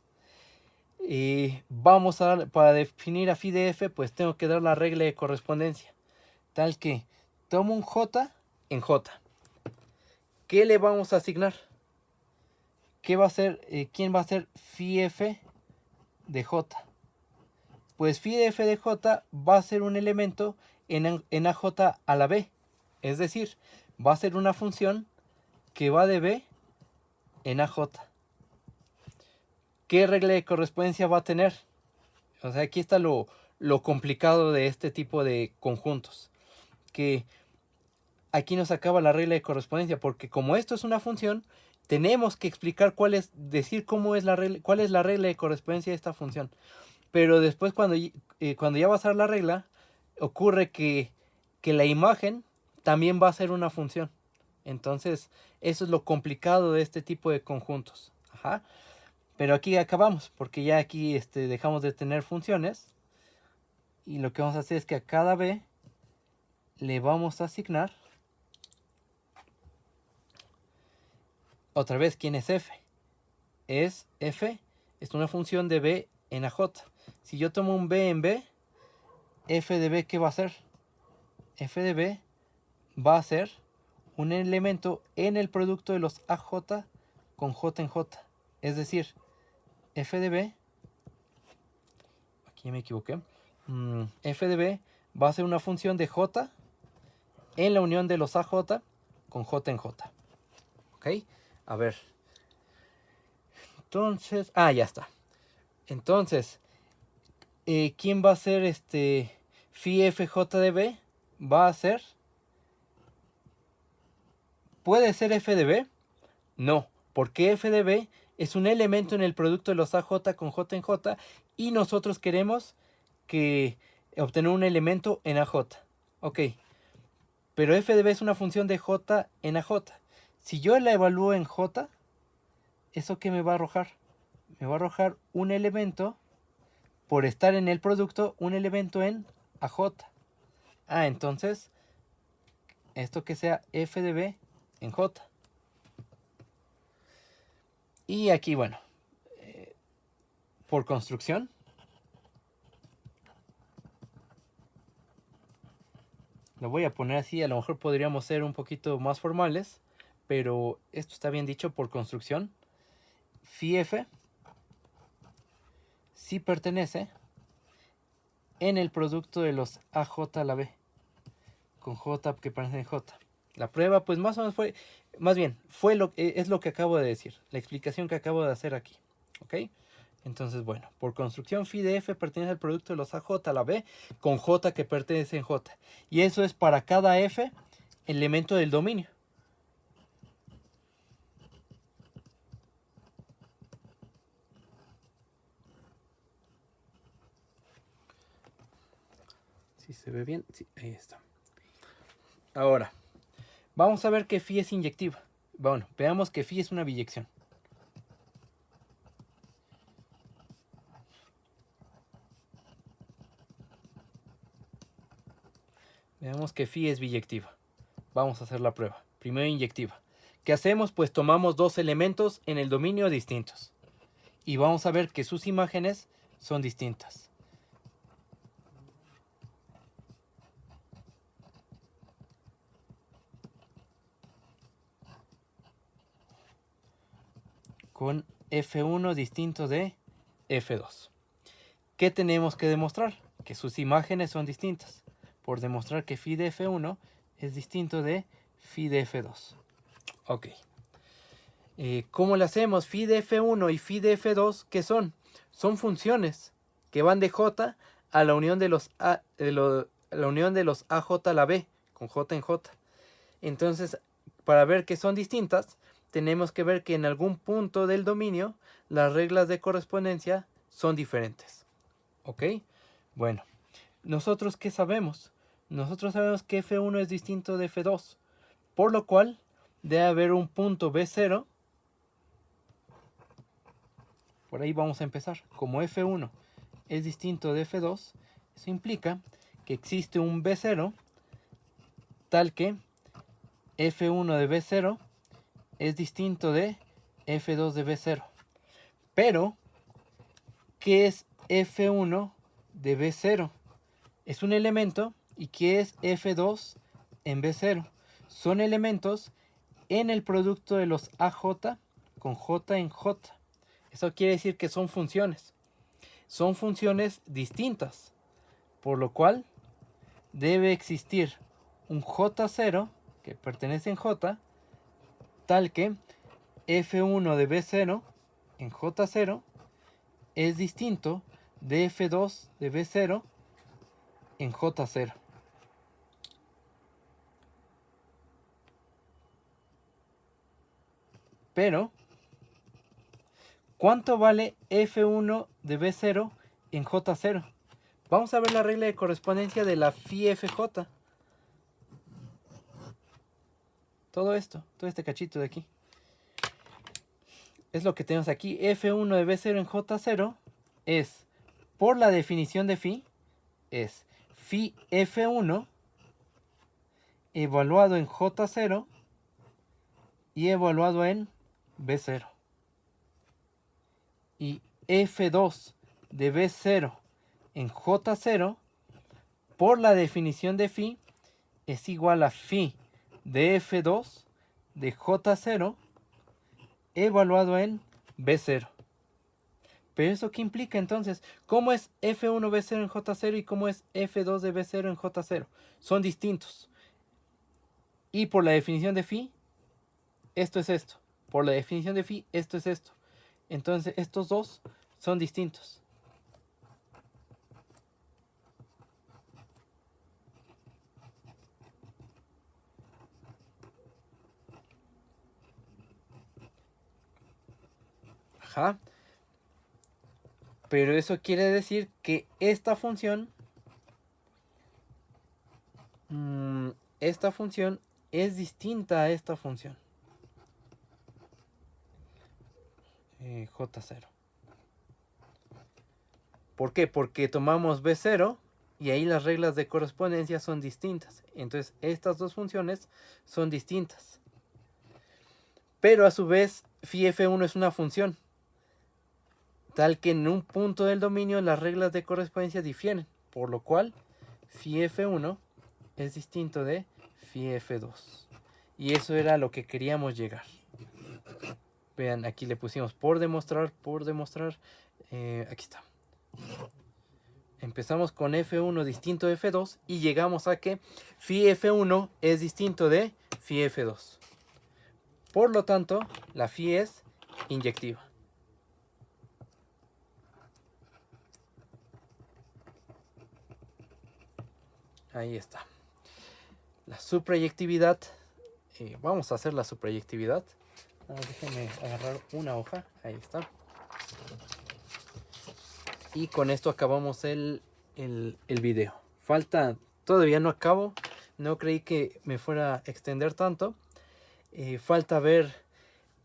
Y vamos a dar, para definir a phi de F, pues tengo que dar la regla de correspondencia. Tal que tomo un J en J. ¿Qué le vamos a asignar? ¿Qué va a ser, quién va a ser phi F de J? Pues phi de F de J va a ser un elemento en AJ a la B. Es decir, va a ser una función que va de B en AJ. ¿Qué regla de correspondencia va a tener? O sea, aquí está lo complicado de este tipo de conjuntos. Que aquí nos acaba la regla de correspondencia, porque como esto es una función, tenemos que explicar decir cómo es cuál es la regla de correspondencia de esta función. Pero después cuando ya va a ser la regla, ocurre que la imagen también va a ser una función. Entonces, eso es lo complicado de este tipo de conjuntos. Ajá. Pero aquí acabamos, porque ya aquí dejamos de tener funciones. Y lo que vamos a hacer es que a cada B le vamos a asignar, otra vez, ¿quién es F? F es una función de B en AJ. Si yo tomo un B en B, F de B, ¿qué va a ser? F de B va a ser un elemento en el producto de los AJ con J en J. Es decir, F de B, aquí me equivoqué, F de B va a ser una función de J en la unión de los AJ con J en J. ¿Ok? A ver. Entonces, ya está. Entonces, ¿quién va a ser phi FJ de B? Va a ser... ¿Puede ser F de B? No, porque F de B es un elemento en el producto de los AJ con J en J y nosotros queremos obtener un elemento en AJ. Ok, pero F de B es una función de J en AJ. Si yo la evalúo en J, ¿eso qué me va a arrojar? Me va a arrojar un elemento, por estar en el producto, un elemento en AJ. Entonces, esto que sea F de B en J. Y aquí, bueno, por construcción, lo voy a poner así, a lo mejor podríamos ser un poquito más formales, pero esto está bien dicho por construcción. Phi F sí pertenece en el producto de los AJ a la B, con J que pertenece en J. La prueba, pues más o menos es lo que acabo de decir, la explicación que acabo de hacer aquí, ¿ok? Entonces, bueno, por construcción, phi de F pertenece al producto de los AJ a la B con J que pertenece en J. Y eso es para cada F elemento del dominio. Si se ve bien, sí, ahí está. Ahora, vamos a ver que phi es inyectiva. Bueno, veamos que phi es una biyección. Veamos que phi es biyectiva. Vamos a hacer la prueba. Primero inyectiva. ¿Qué hacemos? Pues tomamos dos elementos en el dominio distintos. Y vamos a ver que sus imágenes son distintas. Con F1 distinto de F2. ¿Qué tenemos que demostrar? Que sus imágenes son distintas. Por demostrar que phi de F1 es distinto de phi de F2. Ok. ¿Cómo le hacemos? Phi de F1 y phi de F2, ¿qué son? Son funciones que van de J a la unión de los la unión de los AJ a la B, con J en J. Entonces, para ver que son distintas, tenemos que ver que en algún punto del dominio las reglas de correspondencia son diferentes. ¿Ok? Bueno, ¿nosotros qué sabemos? Nosotros sabemos que F1 es distinto de F2, por lo cual debe haber un punto B0. Por ahí vamos a empezar. Como F1 es distinto de F2, eso implica que existe un B0 tal que F1 de B0 es distinto de F2 de B0. Pero, ¿qué es F1 de B0? Es un elemento. ¿Y qué es F2 en B0? Son elementos en el producto de los AJ con J en J. Eso quiere decir que son funciones. Son funciones distintas. Por lo cual debe existir un J0 que pertenece en J, tal que F1 de B0 en J0 es distinto de F2 de B0 en J0. Pero, ¿cuánto vale F1 de B0 en J0? Vamos a ver la regla de correspondencia de la phi FJ. Todo esto, todo este cachito de aquí. Es lo que tenemos aquí. F1 de B0 en J0 es, por la definición de phi, es phi F1 evaluado en J0 y evaluado en B0. Y F2 de B0 en J0, por la definición de phi, es igual a phi de F2 de J0 evaluado en B0. ¿Pero eso qué implica entonces? ¿Cómo es F1 B0 en J0 y cómo es F2 de B0 en J0? Son distintos. Y por la definición de phi, esto es esto. Por la definición de phi, esto es esto. Entonces estos dos son distintos. Ajá. Pero eso quiere decir que esta función es distinta a esta función. J0. ¿Por qué? Porque tomamos B0 y ahí las reglas de correspondencia son distintas. Entonces estas dos funciones son distintas. Pero a su vez phi F1 es una función, tal que en un punto del dominio las reglas de correspondencia difieren, por lo cual phi F1 es distinto de phi F2. Y eso era lo que queríamos llegar. Vean, aquí le pusimos por demostrar. Aquí está. Empezamos con F1 distinto de F2 y llegamos a que phi F1 es distinto de phi F2. Por lo tanto, la phi es inyectiva. Ahí está. La suprayectividad. Vamos a hacer la suprayectividad. Déjenme agarrar una hoja. Ahí está. Y con esto acabamos el video. Falta, todavía no acabo. No creí que me fuera a extender tanto. Falta ver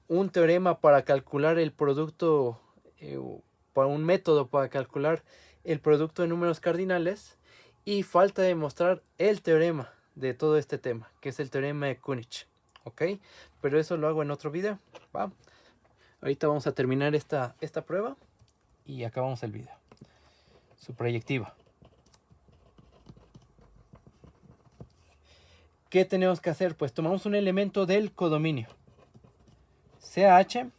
un teorema para calcular el producto, para un método para calcular el producto de números cardinales. Y falta demostrar el teorema de todo este tema, que es el teorema de Kunich. ¿Ok? Pero eso lo hago en otro video. ¿Va? Ahorita vamos a terminar esta prueba y acabamos el video. Su proyectiva. ¿Qué tenemos que hacer? Pues tomamos un elemento del codominio CH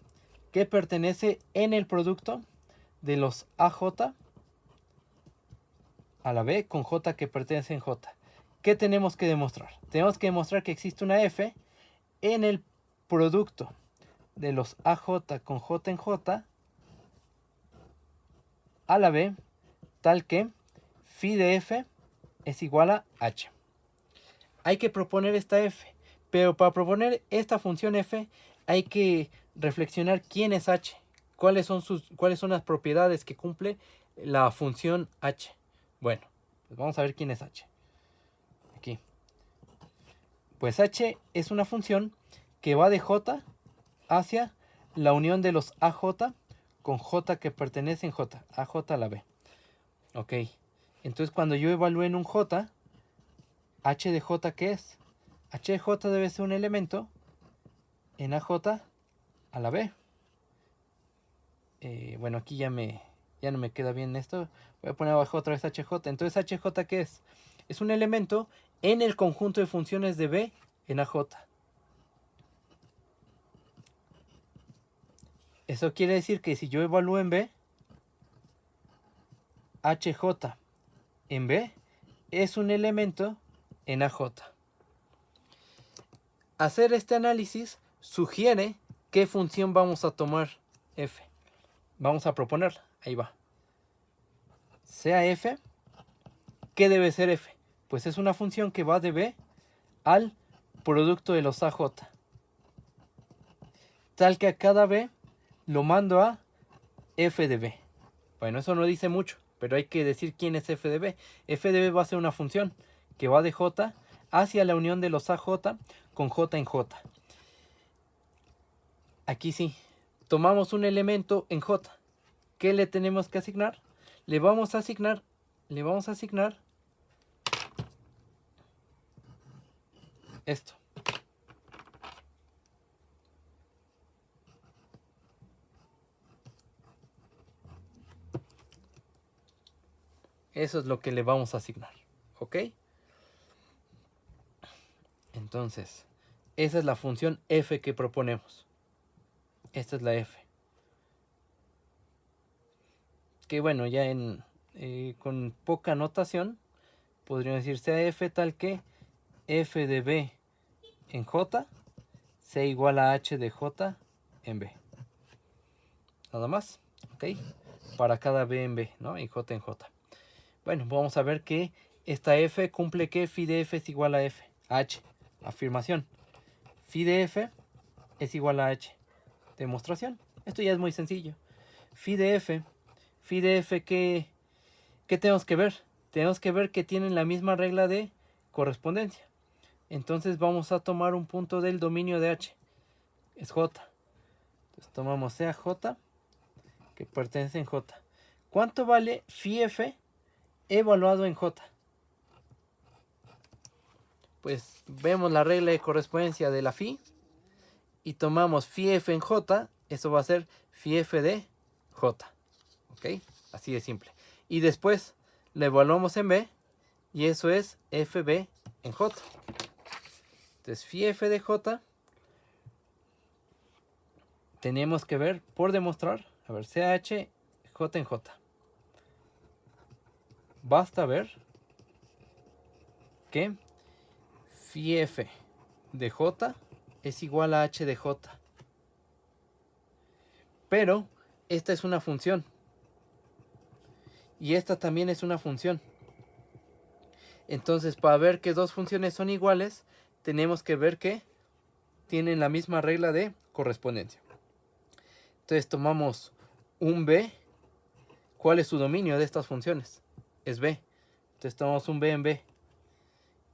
que pertenece en el producto de los AJ a la B con J que pertenece en J. ¿Qué tenemos que demostrar? Tenemos que demostrar que existe una F en el producto de los AJ con J en J a la B, tal que phi de F es igual a H. Hay que proponer esta F, pero para proponer esta función F hay que reflexionar quién es H, cuáles son las propiedades que cumple la función H. Bueno, pues vamos a ver quién es H. Aquí. Pues H es una función que va de J hacia la unión de los AJ con J que pertenece en J, AJ a la B. Ok, entonces cuando yo evalúe en un J, H de J, ¿qué es? H de J debe ser un elemento en AJ a la B. Bueno, aquí ya no me queda bien esto. Voy a poner abajo otra vez HJ. Entonces, HJ, ¿qué es? Es un elemento en el conjunto de funciones de B en AJ. Eso quiere decir que si yo evalúo en B, HJ en B es un elemento en AJ. Hacer este análisis sugiere qué función vamos a tomar F. Vamos a proponerla. Ahí va. Sea F, ¿qué debe ser F? Pues es una función que va de B al producto de los AJ. Tal que a cada B lo mando a F de B. Bueno, eso no dice mucho, pero hay que decir quién es F de B. F de B va a ser una función que va de J hacia la unión de los AJ con J en J. Aquí sí, tomamos un elemento en J. ¿Qué le tenemos que asignar? Le vamos a asignar esto. Eso es lo que le vamos a asignar. ¿Ok? Entonces, esa es la función F que proponemos. Esta es la F. Que bueno, ya con poca notación, podríamos decir sea F tal que F de B en J sea igual a H de J en B. Nada más, ¿ok? Para cada B en B, ¿no? Y J en J. Bueno, vamos a ver que esta F cumple que phi de F es igual a F. H. Afirmación. Phi de F es igual a H. Demostración. Esto ya es muy sencillo. Phi de F, ¿qué tenemos que ver? Tenemos que ver que tienen la misma regla de correspondencia. Entonces vamos a tomar un punto del dominio de H. Es J. Entonces tomamos sea J que pertenece en J. ¿Cuánto vale phi F evaluado en J? Pues vemos la regla de correspondencia de la phi y tomamos phi F en J. Eso va a ser phi F de J. ¿Ok? Así de simple. Y después la evaluamos en B y eso es FB en J. Entonces phi F de J tenemos que ver por demostrar, a ver, CH J en J. Basta ver que phi F de J es igual a H de J. Pero esta es una función. Y esta también es una función. Entonces, para ver que dos funciones son iguales, tenemos que ver que tienen la misma regla de correspondencia. Entonces tomamos un B. ¿Cuál es su dominio de estas funciones? Es B. Entonces tomamos un B en B.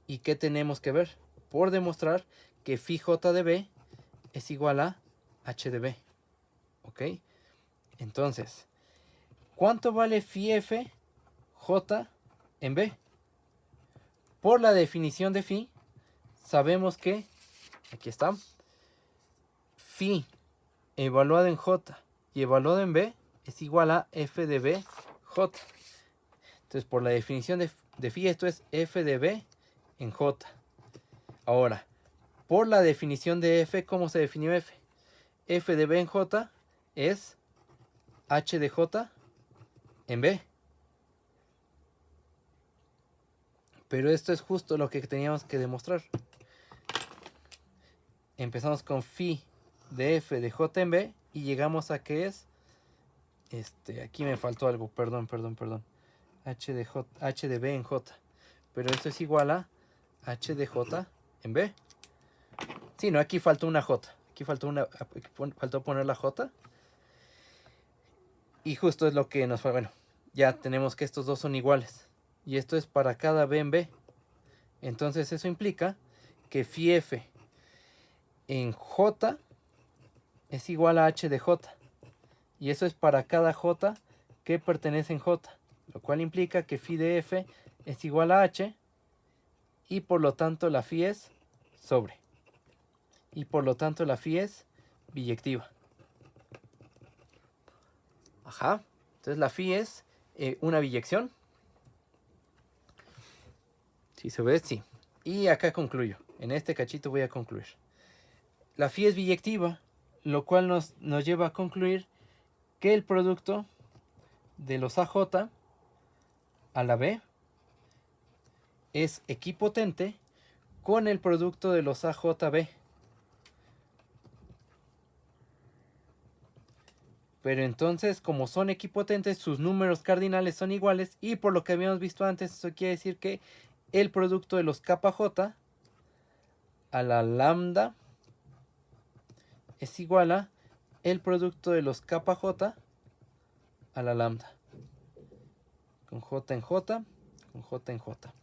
¿Y qué tenemos que ver? Por demostrar que phi J de B es igual a h de b. ¿Ok? Entonces, ¿cuánto vale phi f j en b? Por la definición de phi, sabemos que, aquí está, phi evaluado en j y evaluado en b es igual a f de b j. Entonces, por la definición de phi, esto es f de b en j. Ahora, por la definición de f, ¿cómo se definió f? F de b en j es h de j en b. Pero esto es justo lo que teníamos que demostrar. Empezamos con phi de f de j en b y llegamos a que es, aquí me faltó algo, perdón. H de b en j. Pero esto es igual a h de j en b. Sí, no, aquí faltó una j. Aquí faltó poner la j. Y justo es lo que nos fue. Bueno, ya tenemos que estos dos son iguales. Y esto es para cada b en b. Entonces eso implica que phi f en j es igual a h de j. Y eso es para cada j que pertenece en j. Lo cual implica que phi de f es igual a h. Y por lo tanto la phi es sobre. Y por lo tanto la phi es biyectiva. Ajá. Entonces la phi es una biyección. Si se ve, sí. Y acá concluyo. En este cachito voy a concluir. La phi es biyectiva, lo cual nos lleva a concluir que el producto de los AJ a la B es equipotente con el producto de los AJB. Pero entonces, como son equipotentes, sus números cardinales son iguales. Y por lo que habíamos visto antes, eso quiere decir que el producto de los kappa j a la lambda es igual a el producto de los kappa j a la lambda. Con j en j, con j en j.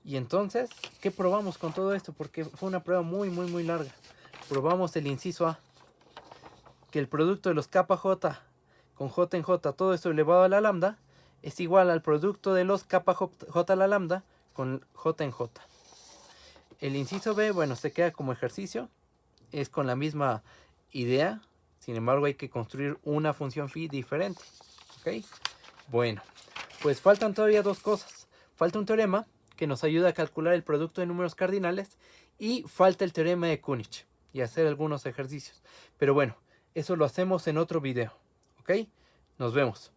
Y entonces, ¿qué probamos con todo esto? Porque fue una prueba muy larga. Probamos el inciso A. Que el producto de los kappa j con j en j, todo esto elevado a la lambda, es igual al producto de los kappa j a la lambda con j en j. El inciso B, bueno, se queda como ejercicio. Es con la misma idea. Sin embargo, hay que construir una función phi diferente. ¿Ok? Bueno, pues faltan todavía dos cosas. Falta un teorema que nos ayuda a calcular el producto de números cardinales. Y falta el teorema de Kunig y hacer algunos ejercicios. Pero bueno, eso lo hacemos en otro video. ¿Ok? Nos vemos.